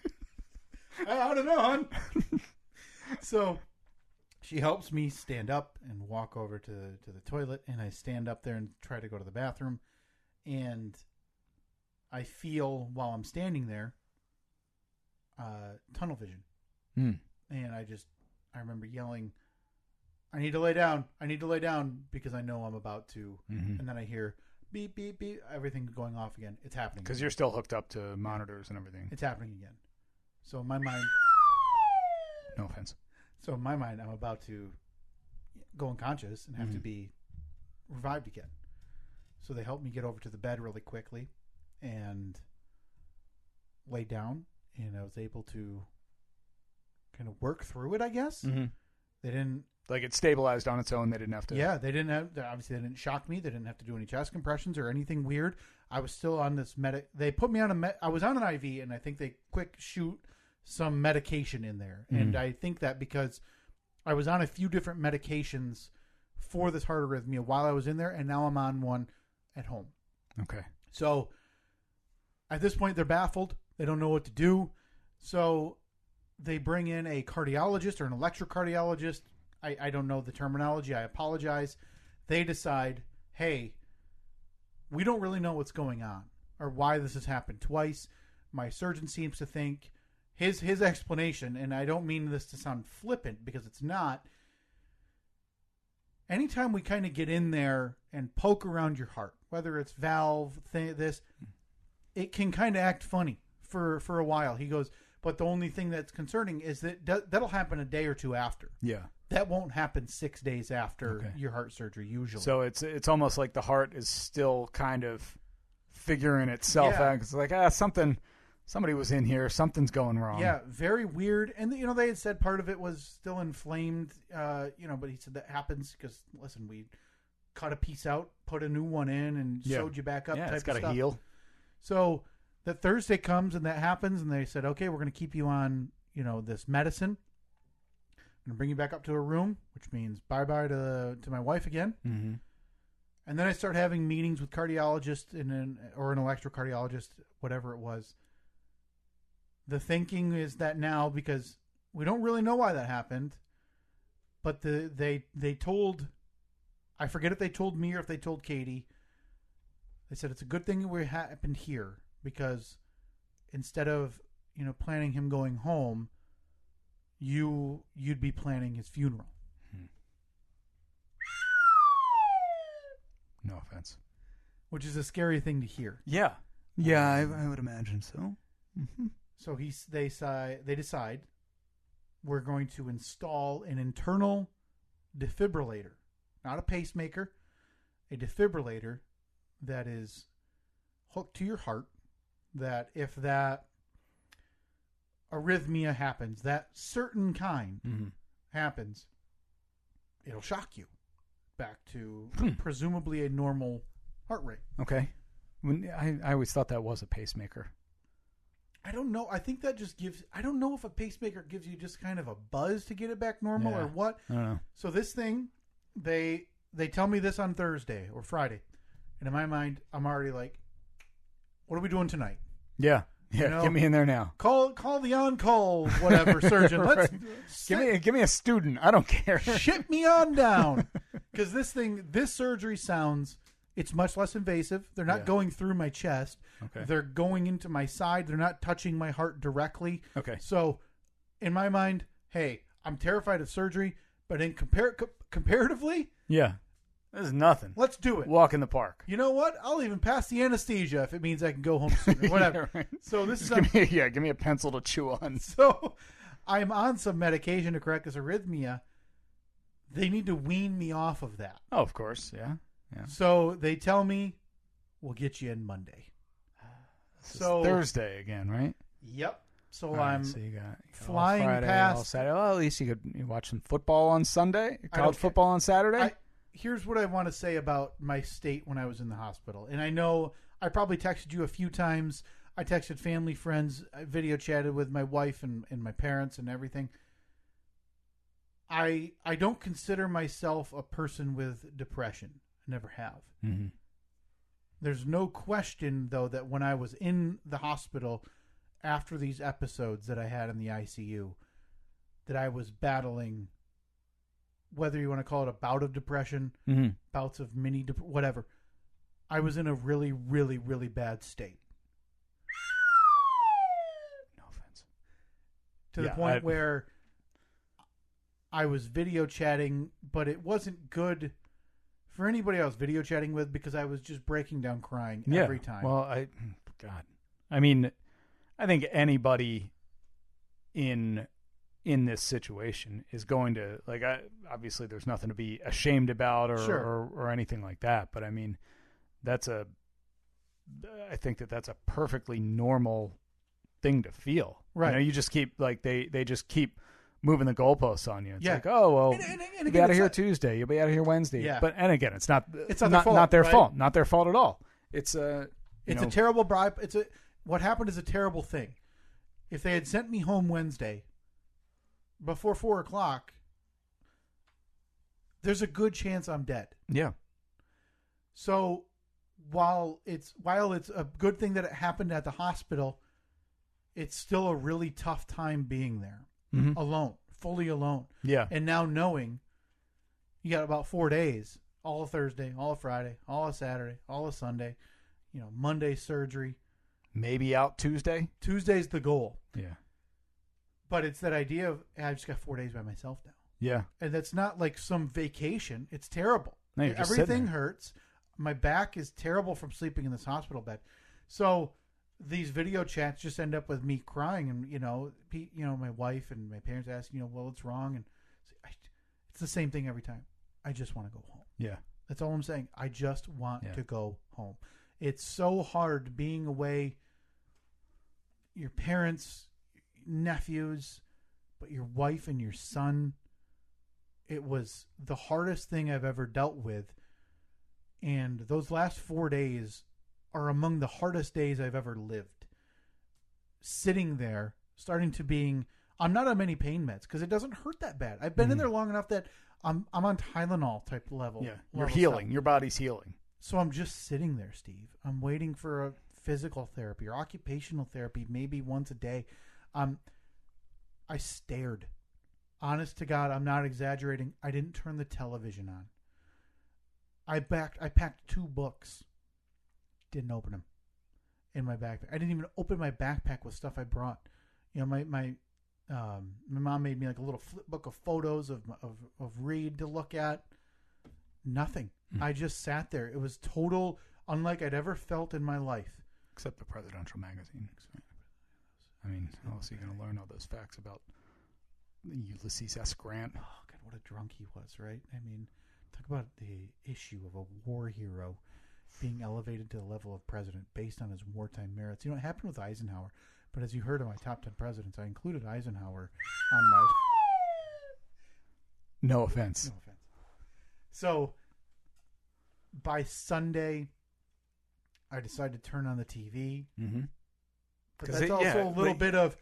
I don't know, hon. So she helps me stand up and walk over to the toilet, and I stand up there and try to go to the bathroom, and I feel while I'm standing there tunnel vision. And I remember yelling, "I need to lay down. I need to lay down," because I know I'm about to. And then I hear beep, beep, beep, everything going off again. It's happening. Because you're still hooked up to monitors and everything. It's happening again. So in my mind... No offense. So in my mind, I'm about to go unconscious and have to be revived again. So they helped me get over to the bed really quickly and lay down, and I was able to kind of work through it, I guess. They didn't... Like, it stabilized on its own. They didn't have to... Yeah, they didn't shock me. They didn't have to do any chest compressions or anything weird. I was still on this They put me on I was on an IV, and I think they quick shoot some medication in there. And I think that because I was on a few different medications for this heart arrhythmia while I was in there, and now I'm on one at home. Okay. So at this point, they're baffled. They don't know what to do. So they bring in a cardiologist or an electrocardiologist. I don't know the terminology. I apologize. They decide, hey, we don't really know what's going on or why this has happened twice. My surgeon seems to think his explanation, and I don't mean this to sound flippant because it's not. Anytime we kind of get in there and poke around your heart, whether it's valve, it can kind of act funny for a while. He goes, but the only thing that's concerning is that'll happen a day or two after. Yeah. That won't happen 6 days after your heart surgery usually. So it's almost like the heart is still kind of figuring itself out. It's like, somebody was in here. Something's going wrong. Yeah, very weird. And, they had said part of it was still inflamed, but he said that happens because, listen, we cut a piece out, put a new one in, and sewed you back up type of stuff. It's got to heal. So that Thursday comes and that happens, and they said, okay, we're going to keep you on, this medicine. I'm going to bring you back up to a room, which means bye-bye to my wife again. Mm-hmm. And then I start having meetings with cardiologists or an electrocardiologist, whatever it was. The thinking is that now, because we don't really know why that happened, but they told, I forget if they told me or if they told Katie, they said it's a good thing it happened here, because instead of, planning him going home, you'd be planning his funeral. No offense. Which is a scary thing to hear. Yeah. Yeah, I would imagine so. Mm-hmm. So they decide we're going to install an internal defibrillator, not a pacemaker, a defibrillator that is hooked to your heart, that if that arrhythmia happens, that certain kind happens, it'll shock you back to presumably a normal heart rate. Okay. I always thought that was a pacemaker. I don't know. I think that just gives... I don't know if a pacemaker gives you just kind of a buzz to get it back normal or what. I don't know. So this thing, they tell me this on Thursday or Friday. And in my mind, I'm already like, what are we doing tonight? Yeah. Yeah, get me in there now. Call the on-call whatever surgeon. Right. Give me a student. I don't care. Ship me on down. Because this surgery sounds, it's much less invasive. They're not going through my chest. Okay. They're going into my side. They're not touching my heart directly. Okay. So, in my mind, hey, I'm terrified of surgery, but in comparatively, yeah, this is nothing. Let's do it. Walk in the park. You know what? I'll even pass the anesthesia if it means I can go home sooner. Whatever. Yeah, right. So this give me a pencil to chew on. So I'm on some medication to correct this arrhythmia. They need to wean me off of that. Oh, of course. Yeah. So they tell me, we'll get you in Monday. So Thursday again, right? Yep. So right, I'm so you got flying all Friday, past. all Saturday. Well, at least you could watch some football on Sunday. College care. football on Saturday. Here's what I want to say about my state when I was in the hospital. And I know I probably texted you a few times. I texted family, friends. I video chatted with my wife and my parents and everything. I don't consider myself a person with depression. I never have. Mm-hmm. There's no question, though, that when I was in the hospital after these episodes that I had in the ICU, that I was battling, whether you want to call it a bout of depression, bouts of whatever. I was in a really, really, really bad state. No offense. To the point where I was video chatting, but it wasn't good for anybody I was video chatting with because I was just breaking down crying every time. Well, I mean, I think anybody in this situation is going to, like, obviously there's nothing to be ashamed about or anything like that. But I mean, I think that's a perfectly normal thing to feel. Right. You know, you just keep, like, they just keep moving the goalposts on you. It's like, oh, well, and you'll be out of here Tuesday. You'll be out of here Wednesday. Yeah. But, and again, it's not their fault. Not their right? fault. Not their fault at all. It's a terrible bribe. What happened is a terrible thing. If they had sent me home Wednesday before 4:00, there's a good chance I'm dead. Yeah. So while it's a good thing that it happened at the hospital, it's still a really tough time being there alone, fully alone. Yeah. And now knowing you got about 4 days, all of Thursday, all of Friday, all of Saturday, all of Sunday, Monday surgery. Maybe out Tuesday. Tuesday's the goal. Yeah. But it's that idea of, I just got 4 days by myself now. Yeah. And that's not like some vacation. It's terrible. No, you're just everything hurts. My back is terrible from sleeping in this hospital bed. So these video chats just end up with me crying, and my wife and my parents asking, well, what's wrong? And it's the same thing every time. I just want to go home. Yeah. That's all I'm saying. I just want to go home. It's so hard being away. Your parents, nephews, but your wife and your son. It was the hardest thing I've ever dealt with. And those last 4 days are among the hardest days I've ever lived. Sitting there, I'm not on many pain meds because it doesn't hurt that bad. I've been in there long enough that I'm on Tylenol type level. Yeah, you're healing. Your body's healing. So I'm just sitting there, Steve. I'm waiting for a physical therapy or occupational therapy, maybe once a day. I stared. Honest to God, I'm not exaggerating. I didn't turn the television on. I packed 2 books. Didn't open them in my backpack. I didn't even open my backpack with stuff I brought. My mom made me like a little flip book of photos of Reed to look at. Nothing. I just sat there. It was total, unlike I'd ever felt in my life. Except the presidential magazine. I mean, how else are you going to learn all those facts about Ulysses S. Grant? Oh, God, what a drunk he was, right? I mean, talk about the issue of a war hero being elevated to the level of president based on his wartime merits. It happened with Eisenhower. But as you heard in my top 10 presidents, I included Eisenhower on my... No offense. No offense. So, by Sunday, I decided to turn on the TV. But that's also a little bit of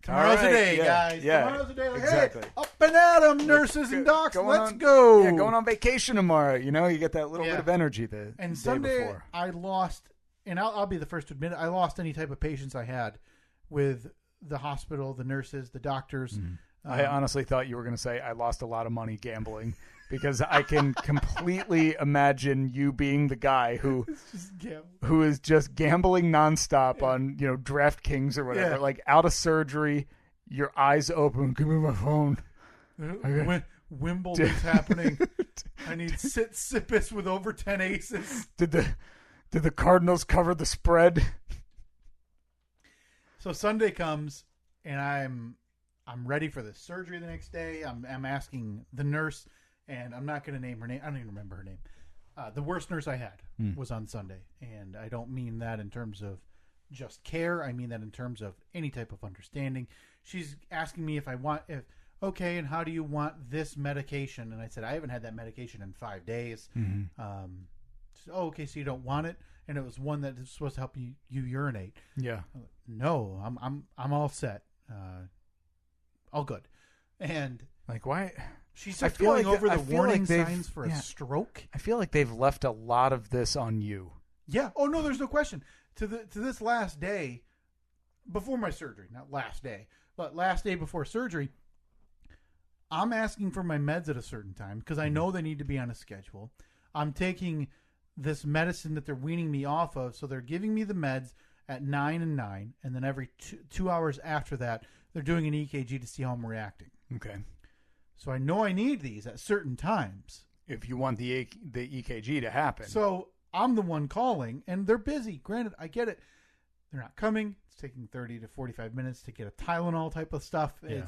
tomorrow's a day, guys. Yeah, tomorrow's a day. Like, exactly. Hey, up and at 'em, nurses and docs. Let's go. Yeah, going on vacation tomorrow. You get that little bit of energy the And day Sunday, before. I lost, and I'll be the first to admit it, I lost any type of patience I had with the hospital, the nurses, the doctors. I honestly thought you were going to say I lost a lot of money gambling because I can completely imagine you being the guy who is just gambling nonstop on DraftKings or whatever, like out of surgery, your eyes open. Give me my phone. Wimbledon's happening. I need Sippis with over 10 aces. Did the Cardinals cover the spread? So Sunday comes and I'm ready for the surgery the next day. I'm asking the nurse, and I'm not going to name her name. I don't even remember her name. The worst nurse I had was on Sunday, and I don't mean that in terms of just care. I mean that in terms of any type of understanding. She's asking me okay, and how do you want this medication? And I said, I haven't had that medication in 5 days. She said, okay, so you don't want it? And it was one that is supposed to help you urinate. Yeah. No, I'm all set. All good. And like, why? She's going over the warning signs for a stroke. I feel like they've left a lot of this on you. Yeah. Oh no, there's no question. To this last day before my surgery, not last day, but last day before surgery, I'm asking for my meds at a certain time because I know they need to be on a schedule. I'm taking this medicine that they're weaning me off of, so they're giving me the meds at 9 and 9, and then every 2 hours after that, they're doing an EKG to see how I'm reacting. Okay. So I know I need these at certain times. If you want the EKG to happen. So I'm the one calling, and they're busy. Granted, I get it. They're not coming. It's taking 30 to 45 minutes to get a Tylenol type of stuff. Yeah.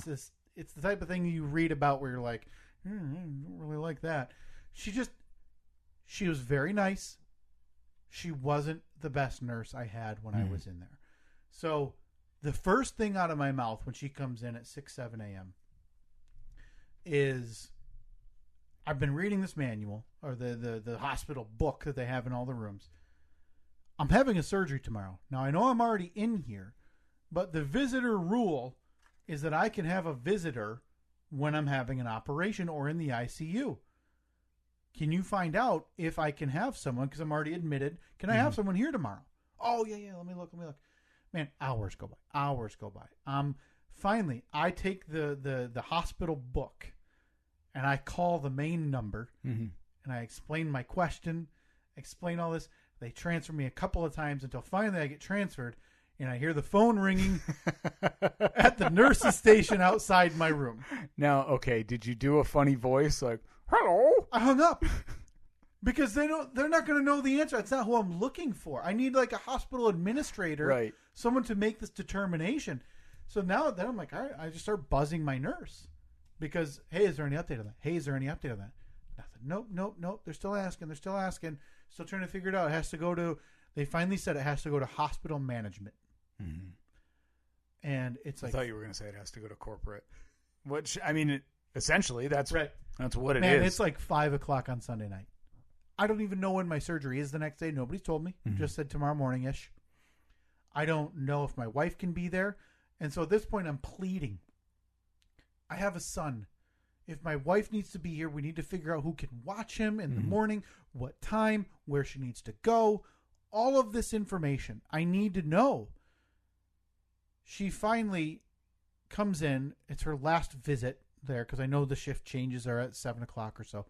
It's the type of thing you read about where you're like, I don't really like that. She was very nice. She wasn't the best nurse I had when I was in there. So the first thing out of my mouth when she comes in at 6, 7 a.m. is, I've been reading this manual, or the hospital book that they have in all the rooms. I'm having a surgery tomorrow. Now, I know I'm already in here, but the visitor rule is that I can have a visitor when I'm having an operation or in the ICU. Can you find out if I can have someone, because I'm already admitted, can I have someone here tomorrow? Oh, yeah, let me look. Man, hours go by. Finally, I take the hospital book, and I call the main number, and I explain my question, explain all this. They transfer me a couple of times until finally I get transferred, and I hear the phone ringing at the nurse's station outside my room. Now, okay, did you do a funny voice like, hello? I hung up because they're not going to know the answer. That's not who I'm looking for. I need like a hospital administrator, right? Someone to make this determination. So then I'm like, all right, I just start buzzing my nurse because, hey, is there any update on that? Hey, is there any update on that? Nothing. Nope. They're still asking. Still trying to figure it out. It has to go to, they finally said it has to go to hospital management. Mm-hmm. And it's like, I thought you were going to say it has to go to corporate, which, I mean, essentially that's right. That's what it Man, is. It's like 5 o'clock on Sunday night. I don't even know when my surgery is the next day. Nobody's told me. Just said tomorrow morning-ish. I don't know if my wife can be there. And so at this point, I'm pleading. I have a son. If my wife needs to be here, we need to figure out who can watch him in the morning, what time, where she needs to go. All of this information I need to know. She finally comes in. It's her last visit there because I know the shift changes are at 7 o'clock or so.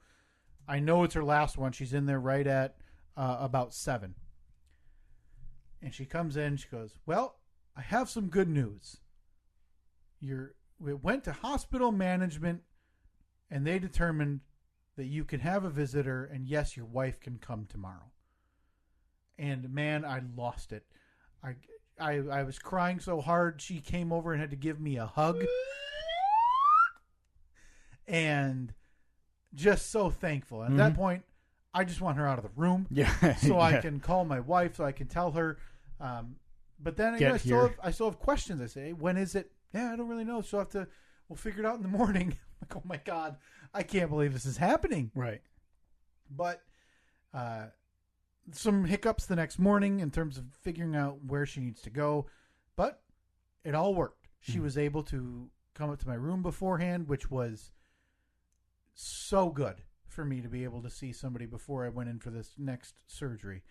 I know it's her last one. She's in there right at about 7. And she comes in. She goes, well, I have some good news. We went to hospital management, and they determined that you can have a visitor, and yes, your wife can come tomorrow. And man, I lost it. I was crying so hard. She came over and had to give me a hug. And just so thankful. At that point, I just want her out of the room. Yeah. So I can call my wife, so I can tell her. But then I still have questions. I say, when is it? Yeah, I don't really know. So we'll figure it out in the morning. Like, oh my God, I can't believe this is happening. Right. But some hiccups the next morning in terms of figuring out where she needs to go. But it all worked. She was able to come up to my room beforehand, which was so good for me to be able to see somebody before I went in for this next surgery.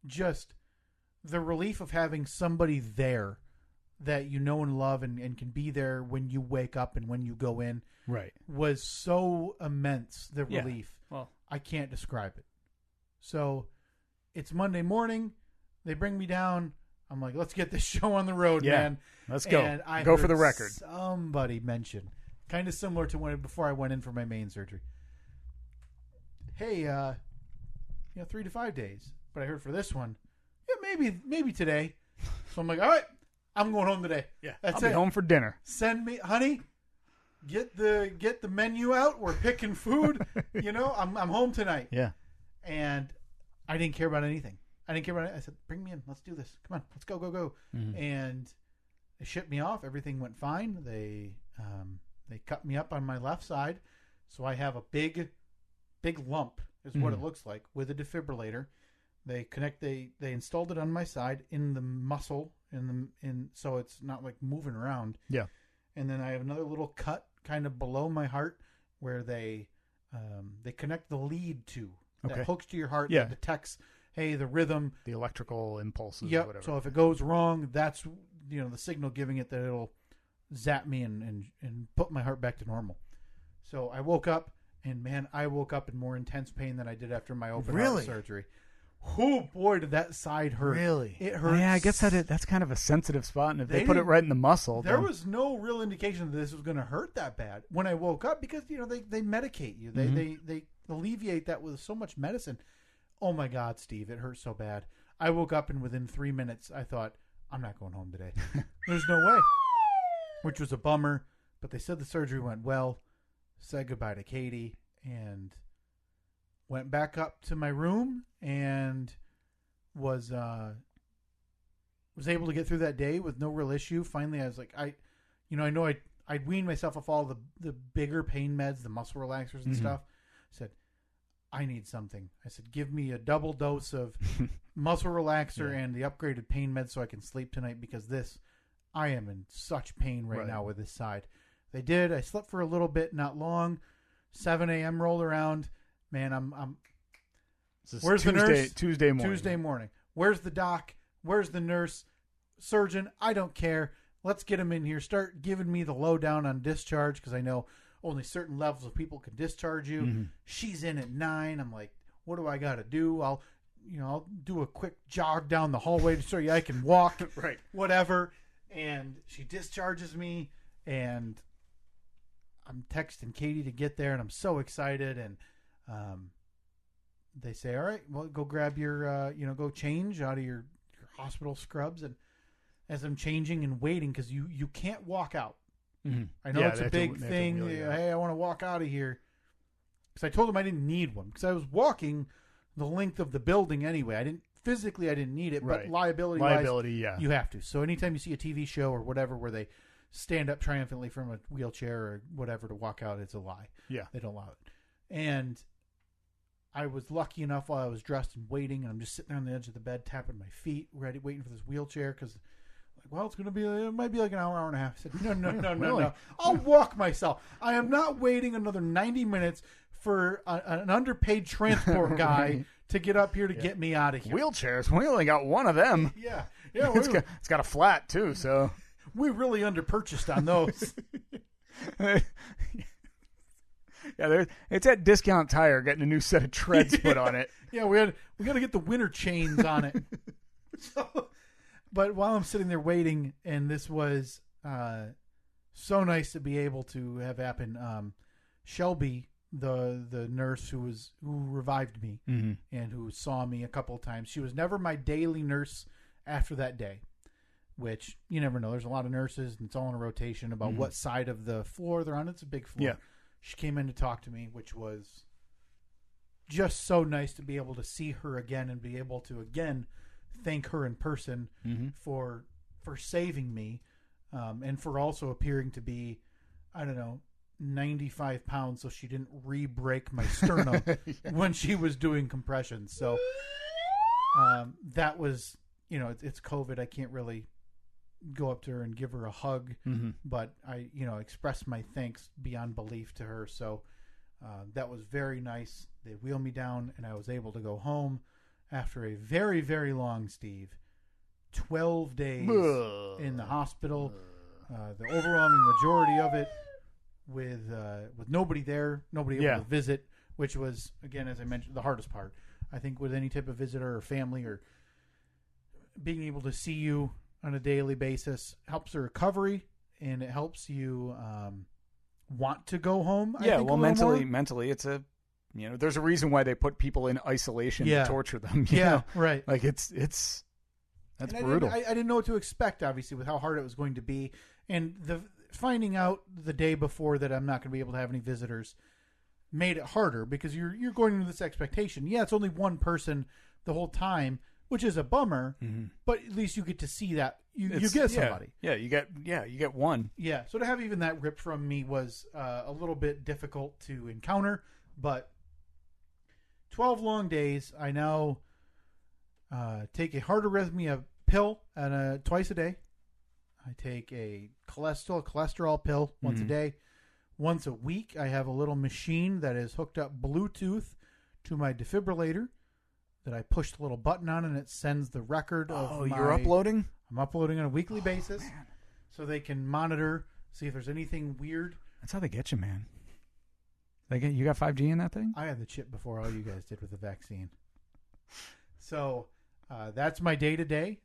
Just the relief of having somebody there that you know and love and can be there when you wake up and when you go in was so immense, the relief. Well, I can't describe it. So it's Monday morning. They bring me down. I'm like, let's get this show on the road, man. Let's go. And I go for heard the record. Somebody mentioned, kind of similar to before I went in for my main surgery. Hey, 3 to 5 days. But I heard for this one, maybe today. So I'm like, all right, I'm going home today. Yeah, That's I'll be it. home for dinner. Send me, honey. Get the menu out. We're picking food. I'm home tonight. Yeah. And I didn't care about anything. I didn't care about it. I said, bring me in. Let's do this. Come on. Let's go. Mm-hmm. And they shipped me off. Everything went fine. They cut me up on my left side. So I have a big lump is what it looks like with a defibrillator. They installed it on my side in the muscle so it's not like moving around. Yeah. And then I have another little cut kind of below my heart where they connect the lead to that hooks to your heart that detects, hey, the rhythm, the electrical impulses. Yep. Whatever. So if it goes wrong, that's the signal giving it that it'll zap me and put my heart back to normal. So I woke up, and man, I woke up in more intense pain than I did after my open heart surgery. Oh boy, did that side hurt! Really, it hurts. Yeah, I guess that's kind of a sensitive spot, and if they put it right in the muscle, there was no real indication that this was going to hurt that bad when I woke up because they medicate you, they alleviate that with so much medicine. Oh my God, Steve, it hurt so bad. I woke up and within 3 minutes, I thought, I'm not going home today. There's no way, which was a bummer. But they said the surgery went well. Said goodbye to Katie and went back up to my room and was able to get through that day with no real issue. Finally, I was like, I know I'd weaned myself off all the bigger pain meds, the muscle relaxers and stuff. I said, I need something. I said, give me a double dose of muscle relaxer and the upgraded pain meds so I can sleep tonight because I am in such pain right now with this side. They did. I slept for a little bit, not long. 7 a.m. rolled around. Man, I'm. Where's the nurse? Tuesday morning. Tuesday morning. Where's the doc? Where's the nurse? Surgeon? I don't care. Let's get him in here. Start giving me the lowdown on discharge because I know only certain levels of people can discharge you. Mm-hmm. She's in at 9. I'm like, what do I got to do? I'll do a quick jog down the hallway to show you I can walk. Right. Whatever. And she discharges me, and I'm texting Katie to get there, and I'm so excited. And they say, all right, well, go grab your, go change out of your hospital scrubs. And as I'm changing and waiting, because you can't walk out. Mm-hmm. I know it's a big thing. Hey, I want to walk out of here. Because I told them I didn't need one. Because I was walking the length of the building anyway. I didn't need it, but liability, you have to. So anytime you see a TV show or whatever where they stand up triumphantly from a wheelchair or whatever to walk out, it's a lie. Yeah. They don't allow it. And I was lucky enough while I was dressed and waiting, and I'm just sitting there on the edge of the bed, tapping my feet, ready, waiting for this wheelchair, because it might be like an hour and a half. I said, no. I'll walk myself. I am not waiting another 90 minutes for an underpaid transport guy to get up here to get me out of here. Wheelchairs? We only got one of them. Yeah. It's got a flat, too, so... We really underpurchased on those. It's at Discount Tire getting a new set of treads put on it. Yeah, we got to get the winter chains on it. But while I'm sitting there waiting, and this was so nice to be able to have happen. Shelby, the nurse who revived me and who saw me a couple of times, she was never my daily nurse after that day. Which you never know. There's a lot of nurses, and it's all in a rotation about what side of the floor they're on. It's a big floor. Yeah. She came in to talk to me, which was just so nice to be able to see her again and be able to again thank her in person for saving me, and for also appearing to be, 95 pounds, so she didn't re-break my sternum when she was doing compressions. So that was, it's COVID. I can't really go up to her and give her a hug, Mm-hmm. but I, expressed my thanks beyond belief to her. So that was very nice. They wheeled me down, and I was able to go home after a very, very long, Steve, 12 days in the hospital. The overwhelming majority of it with nobody there, nobody able to visit, which was, again, as I mentioned, the hardest part. I think with any type of visitor or family or being able to see you on a daily basis helps the recovery, and it helps you want to go home. I think, mentally, it's a, there's a reason why they put people in isolation to torture them. You know? Right. Like that's brutal. I didn't know what to expect, obviously, with how hard it was going to be, and finding out the day before that I'm not going to be able to have any visitors made it harder, because you're going into this expectation. Yeah, it's only one person the whole time, which is a bummer, but at least you get to see that you get somebody. Yeah, you get one. Yeah, so to have even that ripped from me was a little bit difficult to encounter, but 12 long days. I now take a heart arrhythmia pill twice a day. I take a cholesterol pill once a day. Once a week, I have a little machine that is hooked up Bluetooth to my defibrillator that I push the little button on, and it sends the record of you're uploading? I'm uploading on a weekly basis, so they can monitor, see if there's anything weird. That's how they get you, man. You got 5G in that thing? I had the chip before all you guys did with the vaccine. So that's my day-to-day.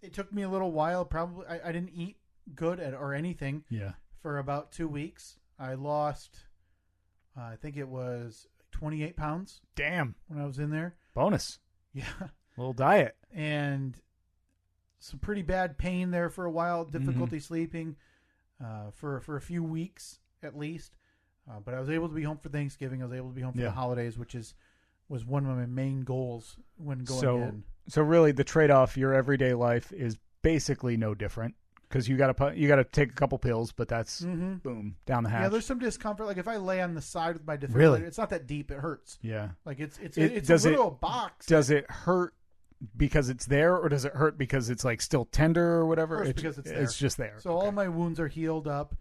It took me a little while. Probably I didn't eat good or anything for about 2 weeks. I lost, I think it was 28 pounds. Damn. When I was in there. Bonus. Yeah. Little diet. And some pretty bad pain there for a while. Difficulty sleeping for a few weeks at least. But I was able to be home for Thanksgiving. I was able to be home for the holidays, which was one of my main goals when going in. So really, the trade-off, your everyday life is basically no different, because you got to take a couple pills, but that's boom down the hatch. Yeah, there's some discomfort. Like if I lay on the side with my defibrillator, it's not that deep. It hurts. Yeah, like it's a little box. Does it hurt because it's there, or does it hurt because it's like still tender or whatever? Because it's there. It's just there. So all my wounds are healed up.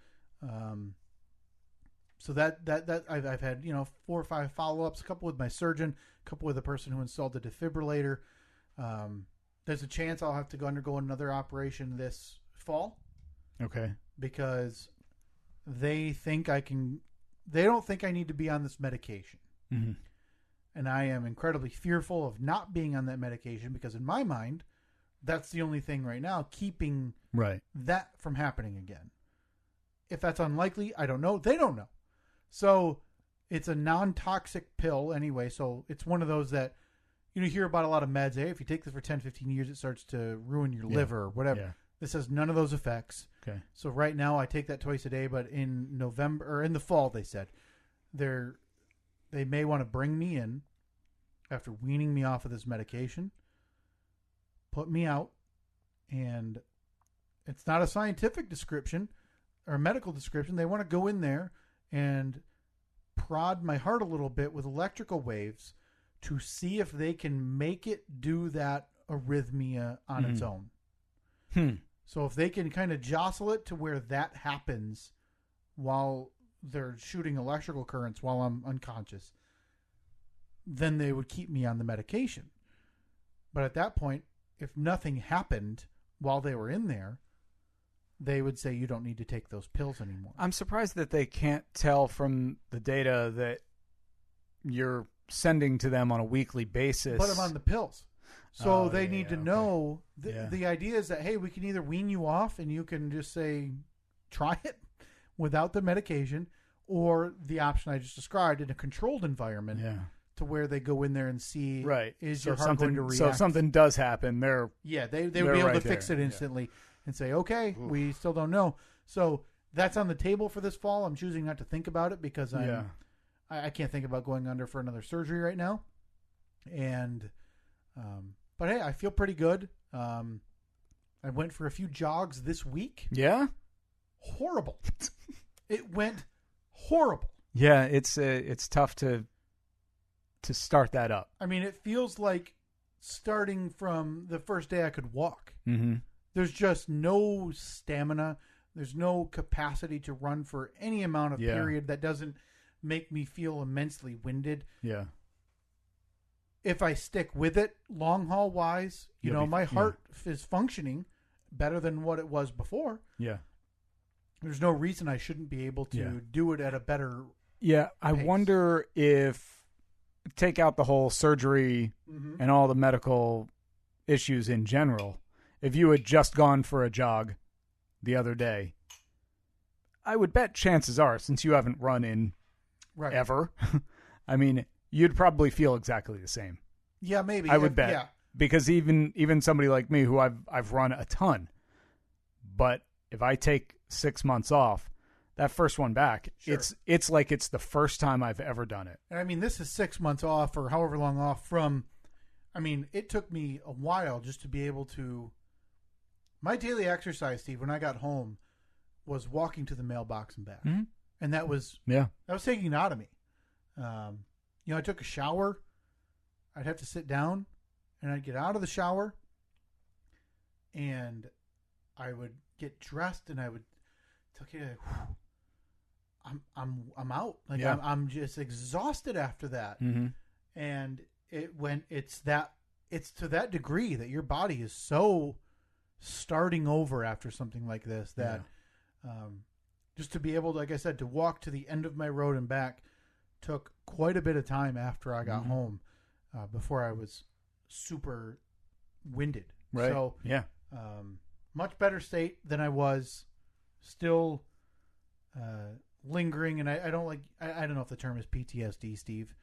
So that I've had 4 or 5 follow-ups, a couple with my surgeon, a couple with the person who installed the defibrillator. There's a chance I'll have to undergo another operation this fall. Okay. Because they don't think I need to be on this medication. Mm-hmm. And I am incredibly fearful of not being on that medication, because in my mind, that's the only thing right now keeping that from happening again. If that's unlikely, I don't know. They don't know. So it's a non-toxic pill anyway. So it's one of those that, you hear about a lot of meds. Hey, if you take this for 10, 15 years, it starts to ruin your liver or whatever. Yeah. This has none of those effects. Okay. So right now I take that twice a day, but in November or in the fall, they said they may want to bring me in after weaning me off of this medication, put me out, and it's not a scientific description or a medical description. They want to go in there and prod my heart a little bit with electrical waves to see if they can make it do that arrhythmia on its own. So if they can kind of jostle it to where that happens while they're shooting electrical currents while I'm unconscious, then they would keep me on the medication. But at that point, if nothing happened while they were in there, they would say you don't need to take those pills anymore. I'm surprised that they can't tell from the data that you're sending to them on a weekly basis. But I'm on the pills. So they need to know. The idea is that, hey, we can either wean you off and you can just say, try it without the medication, or the option I just described in a controlled environment to where they go in there and see, is your heart going to react? So if something does happen, they would be able to fix it instantly and say, okay, we still don't know. So that's on the table for this fall. I'm choosing not to think about it because I can't think about going under for another surgery right now. And, but hey, I feel pretty good. I went for a few jogs this week. Yeah? Horrible. It went horrible. Yeah, it's tough to start that up. I mean, it feels like starting from the first day I could walk. Mm-hmm. There's just no stamina. There's no capacity to run for any amount of period that doesn't make me feel immensely winded. Yeah. If I stick with it, long haul wise, my heart is functioning better than what it was before. Yeah. There's no reason I shouldn't be able to do it at a better Yeah, I pace. wonder if, take out the whole surgery and all the medical issues in general, if you had just gone for a jog the other day, I would bet chances are, since you haven't run in ever, I mean, you'd probably feel exactly the same. Yeah, maybe. I would bet. Yeah. Because even somebody like me who I've run a ton, but if I take 6 months off, that first one back, it's like it's the first time I've ever done it. And I mean, this is 6 months off or however long off from, it took me a while just to be able to, my daily exercise, Steve, when I got home was walking to the mailbox and back. Mm-hmm. And that was taking it out of me. I took a shower. I'd have to sit down and I'd get out of the shower and I would get dressed and I would I'm out. Like I'm just exhausted after that. Mm-hmm. And it's to that degree that your body is so starting over after something like this that just to be able to, like I said, to walk to the end of my road and back took quite a bit of time after I got home before I was super winded. Right. So much better state than I was. Still lingering, and I don't like. I don't know if the term is PTSD, Steve.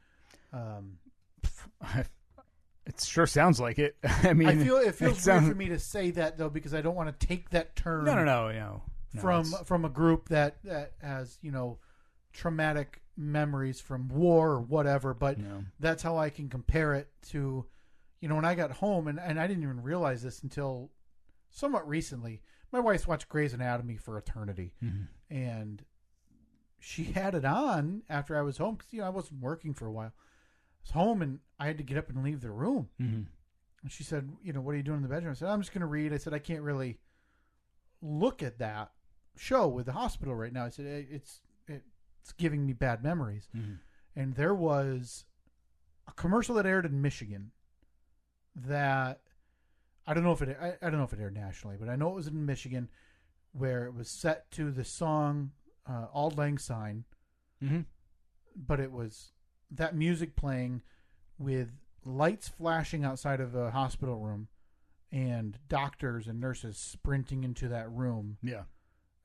It sure sounds like it. I mean, I feel it feels weird for me to say that though because I don't want to take that term. No. From a group that has traumatic memories from war or whatever, but that's how I can compare it to, when I got home and I didn't even realize this until somewhat recently. My wife's watched Grey's Anatomy for eternity, and she had it on after I was home because I wasn't working for a while. I was home and I had to get up and leave the room. And she said, "What are you doing in the bedroom?" I said, "I'm just going to read." I said, "I can't really look at that show with the hospital right now." I said, "It's giving me bad memories." And there was a commercial that aired in Michigan that I don't know if it aired nationally, but I know it was in Michigan, where it was set to the song "Auld Lang Syne," but it was that music playing with lights flashing outside of a hospital room and doctors and nurses sprinting into that room. Yeah.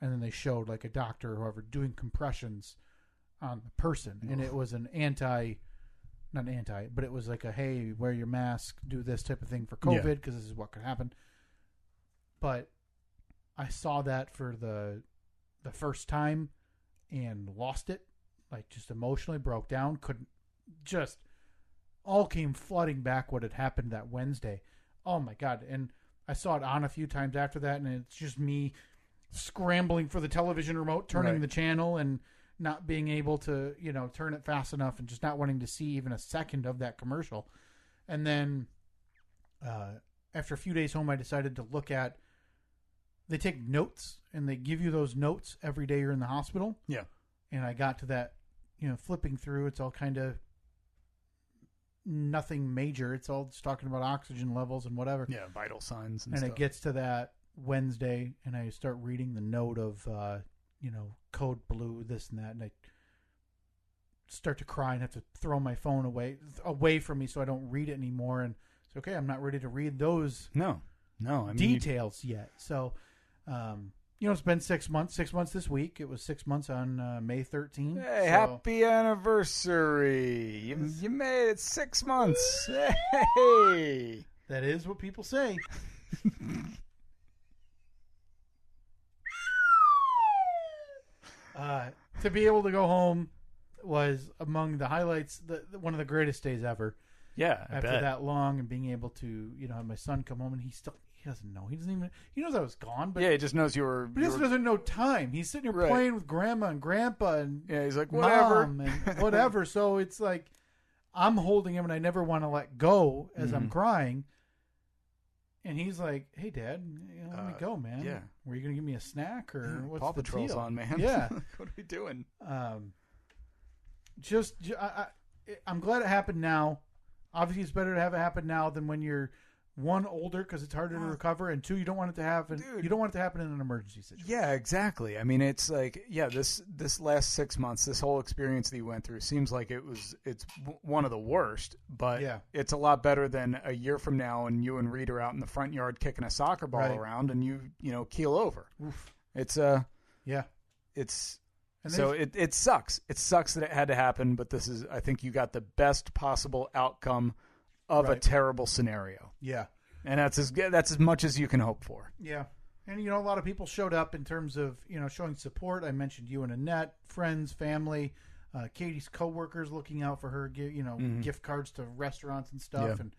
And then they showed like a doctor or whoever doing compressions on the person. And it was an but it was like a, hey, wear your mask, do this type of thing for COVID because this is what could happen. But I saw that for the first time and lost it, like just emotionally broke down, couldn't, just all came flooding back what had happened that Wednesday. Oh my God. And I saw it on a few times after that, and it's just me scrambling for the television remote, turning the channel and not being able to, turn it fast enough and just not wanting to see even a second of that commercial. And then after a few days home, I decided to look at, they take notes and they give you those notes every day you're in the hospital. Yeah. And I got to that, flipping through, it's all kind of nothing major. It's all just talking about oxygen levels and whatever. Yeah, vital signs and stuff. It gets to that Wednesday, and I start reading the note of, code blue, this and that, and I start to cry and have to throw my phone away from me so I don't read it anymore. And it's okay, I'm not ready to read those details yet. So, it's been 6 months. 6 months this week. It was 6 months on May 13th. Hey, happy anniversary. You made it 6 months. Hey. That is what people say. To be able to go home was among the highlights, one of the greatest days ever. Yeah, after that long, and being able to, have my son come home, and he doesn't know. He knows I was gone, but he just knows you were. But he just doesn't know time. He's sitting here playing with grandma and grandpa, and he's like, whatever, mom and whatever. So it's like, I'm holding him and I never want to let go as I'm crying. And he's like, "Hey, Dad, let me go, man. Yeah. Were you going to give me a snack or what's Paw the Patrol's deal?" on, man. Yeah. What are we doing? I'm glad it happened now. Obviously, it's better to have it happen now than when you're one, older, because it's harder to recover, and two, you don't want it to happen. You don't want it to happen in an emergency situation. Yeah, exactly. I mean, it's like, this last 6 months, this whole experience that you went through seems like it's one of the worst, but it's a lot better than a year from now and you and Reed are out in the front yard kicking a soccer ball around and you keel over. Oof. It's it sucks. It sucks that it had to happen, but I think you got the best possible outcome of a terrible scenario. Yeah. And that's as much as you can hope for. Yeah. And, a lot of people showed up in terms of, showing support. I mentioned you and Annette, friends, family, Katie's coworkers looking out for her, gift cards to restaurants and stuff and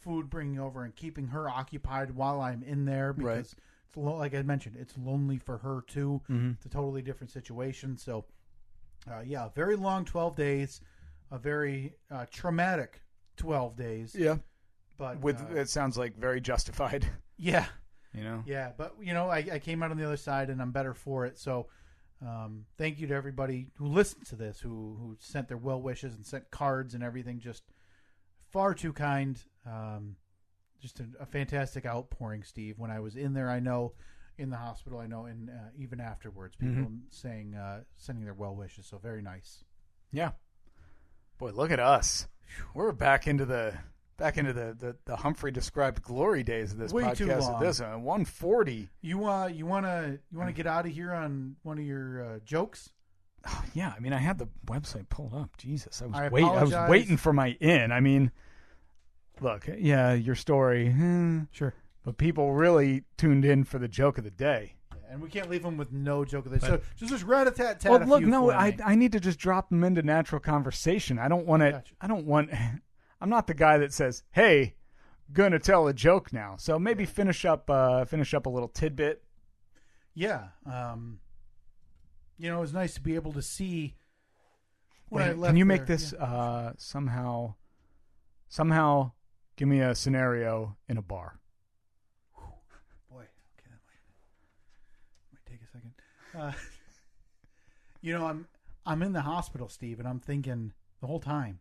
food bringing over and keeping her occupied while I'm in there because, it's like I mentioned, it's lonely for her too. It's a totally different situation. So, a very long 12 days, a very traumatic 12 days. Yeah. But it sounds like very justified. Yeah. Yeah. But I came out on the other side and I'm better for it. So thank you to everybody who listened to this, who sent their well wishes and sent cards and everything. Just far too kind. Just a fantastic outpouring, Steve. When I was in there, I know in the hospital, I know, and even afterwards, people saying, sending their well wishes. So very nice. Yeah. Boy, look at us. We're back into the Humphrey described glory days of this Way podcast. too long. At this 140. You want to get out of here on one of your jokes? Oh, yeah, I mean, I had the website pulled up. Jesus, I apologize. was waiting for my in. I mean, look, your story, sure, but people really tuned in for the joke of the day. And we can't leave them with no joke of the day. So just rat-a-tat-tat. Well, look, no, I need to just drop them into natural conversation. I don't want to. Gotcha. I'm not the guy that says, "Hey, gonna tell a joke now." So maybe finish up a little tidbit. Yeah, it was nice to be able to see. Can you make this somehow? Give me a scenario in a bar. Boy, okay, that might take a second. I'm in the hospital, Steve, and I'm thinking the whole time.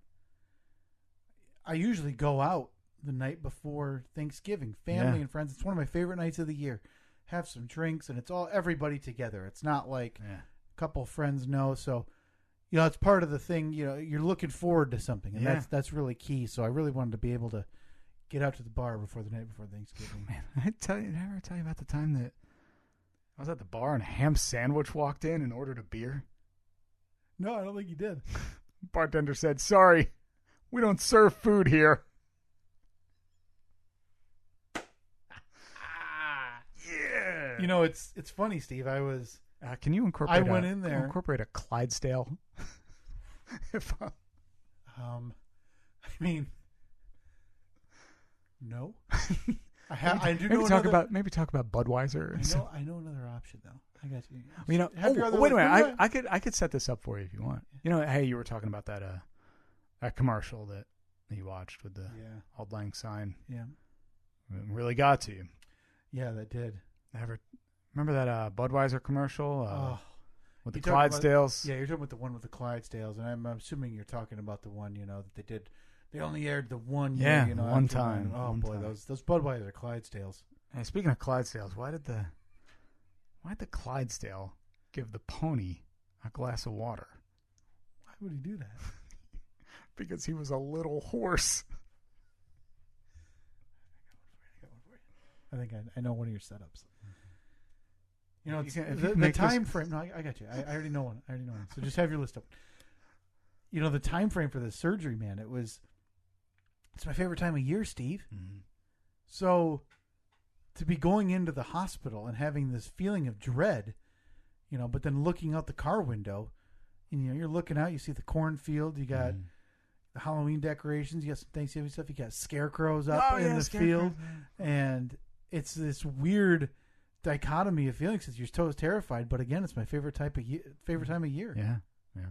I usually go out the night before Thanksgiving, family and friends. It's one of my favorite nights of the year. Have some drinks, and it's all everybody together. It's not like a couple friends know. So, it's part of the thing. You're looking forward to something, and that's really key. So I really wanted to be able to get out to the bar before the night before Thanksgiving. Man, did I ever tell you about the time that I was at the bar and a ham sandwich walked in and ordered a beer? No, I don't think you did. Bartender said, "Sorry, we don't serve food here." Yeah. It's funny, Steve. I was. Can you incorporate? I went in there. Incorporate a Clydesdale. No. I do maybe know talk another, about Budweiser. I know another option though. I got you. Wait a minute. I could set this up for you if you want. Hey, you were talking about that commercial that you watched with the Auld Lang Syne. Yeah. It really got to you. Yeah, that did. Remember that Budweiser commercial with the Clydesdales? Clydesdales? You're talking about the one with the Clydesdales, and I'm assuming you're talking about the one that they did. They only aired the one year, one time. Oh boy, those Budweiser Clydesdales. Hey, speaking of Clydesdales, why did the Clydesdale give the pony a glass of water? Why would he do that? Because he was a little horse. I got one for you. I think I know one of your setups. The time frame. No, I got you. I already know one. So just have your list up. The time frame for the surgery, man. It's my favorite time of year, Steve. Mm-hmm. So to be going into the hospital and having this feeling of dread, but then looking out the car window, and you're looking out, you see the cornfield, you got the Halloween decorations, you got some Thanksgiving stuff, you got scarecrows up in the field, and it's this weird dichotomy of feelings because you're so terrified. But again, it's my favorite time of year. Yeah.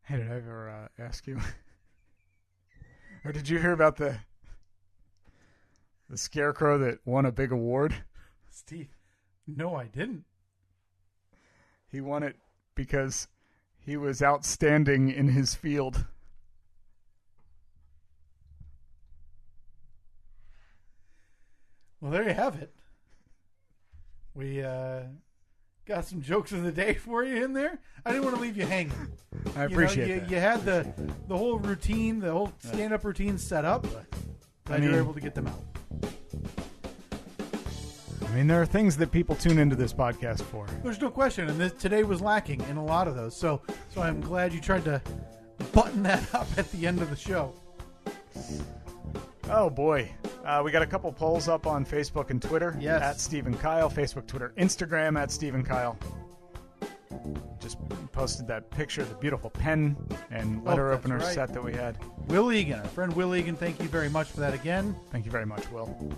Hey, did I ever ask you? Or did you hear about the scarecrow that won a big award? Steve, no, I didn't. He won it because he was outstanding in his field. Well, there you have it. We got some jokes of the day for you in there. I didn't want to leave you hanging. I appreciate that. You had the whole routine, the whole stand-up routine set up, but glad you were able to get them out. I mean, there are things that people tune into this podcast for. There's no question, and today was lacking in a lot of those. So I'm glad you tried to button that up at the end of the show. Oh, boy. We got a couple polls up on Facebook and Twitter. Yes. At Steve and Kyle. Facebook, Twitter, Instagram at Steve and Kyle. Just posted that picture of the beautiful pen and letter opener set that we had. Will Egan, our friend Will Egan, thank you very much for that again. Thank you very much, Will.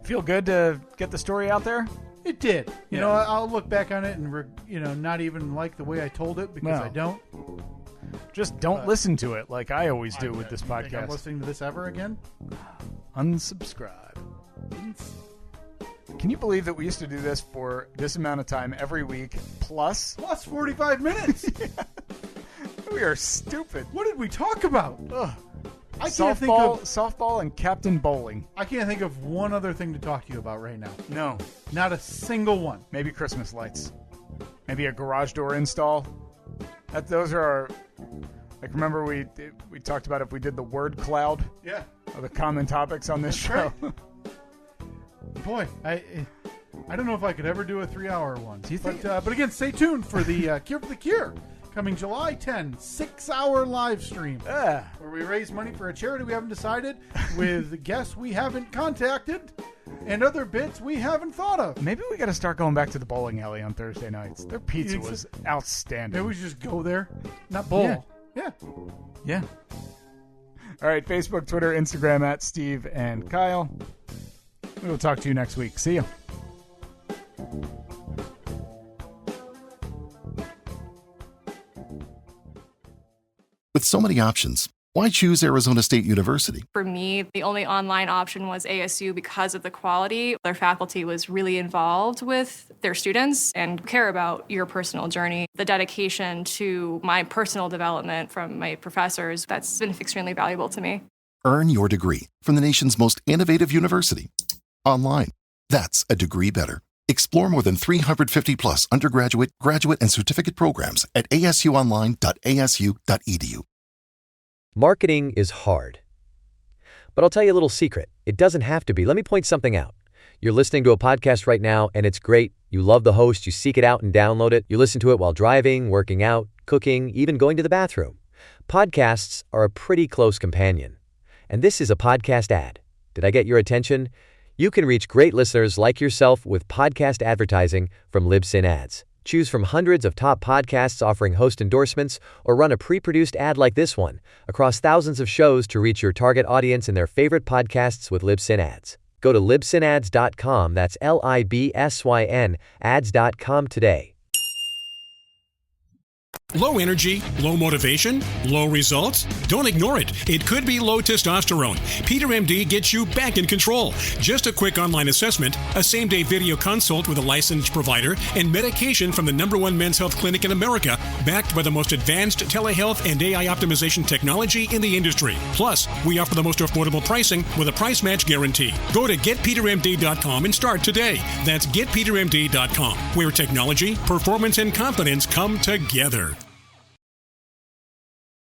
Feel good to get the story out there? It did. You know, I'll look back on it and, not even like the way I told it because I don't. Just don't listen to it like I always do with this podcast. Think I'm listening to this ever again? Unsubscribe. Can you believe that we used to do this for this amount of time every week plus 45 minutes? Yeah. We are stupid. What did we talk about? Ugh. I can't think of softball and Captain Bowling. I can't think of one other thing to talk to you about right now. No. Not a single one. Maybe Christmas lights. Maybe a garage door install. Those are our... Like, remember we talked about if we did the word cloud? Yeah. Or the common topics on this show. Right. Boy, I don't know if I could ever do a 3-hour one. Do you think? But again, stay tuned for the Cure for the Cure. Coming July 10, 6-hour live stream. Where we raise money for a charity we haven't decided with guests we haven't contacted and other bits we haven't thought of. Maybe we got to start going back to the bowling alley on Thursday nights. Their pizza was outstanding. Maybe we should just go there, not bowl. Yeah. All right, Facebook, Twitter, Instagram at Steve and Kyle. We will talk to you next week. See you. With so many options, why choose Arizona State University? For me, the only online option was ASU because of the quality. Their faculty was really involved with their students and care about your personal journey. The dedication to my personal development from my professors, that's been extremely valuable to me. Earn your degree from the nation's most innovative university. Online. That's a degree better. Explore more than 350-plus undergraduate, graduate, and certificate programs at asuonline.asu.edu. Marketing is hard. But I'll tell you a little secret. It doesn't have to be. Let me point something out. You're listening to a podcast right now, and it's great. You love the host. You seek it out and download it. You listen to it while driving, working out, cooking, even going to the bathroom. Podcasts are a pretty close companion. And this is a podcast ad. Did I get your attention? You can reach great listeners like yourself with podcast advertising from Libsyn Ads. Choose from hundreds of top podcasts offering host endorsements, or run a pre-produced ad like this one across thousands of shows to reach your target audience and their favorite podcasts with Libsyn Ads. Go to libsynads.com, that's LIBSYN, ads.com today. Low energy, low motivation, low results? Don't ignore it. It could be low testosterone. Peter MD gets you back in control. Just a quick online assessment, a same-day video consult with a licensed provider, and medication from the #1 men's health clinic in America, backed by the most advanced telehealth and AI optimization technology in the industry. Plus, we offer the most affordable pricing with a price match guarantee. Go to getpetermd.com and start today. That's getpetermd.com, where technology, performance, and confidence come together.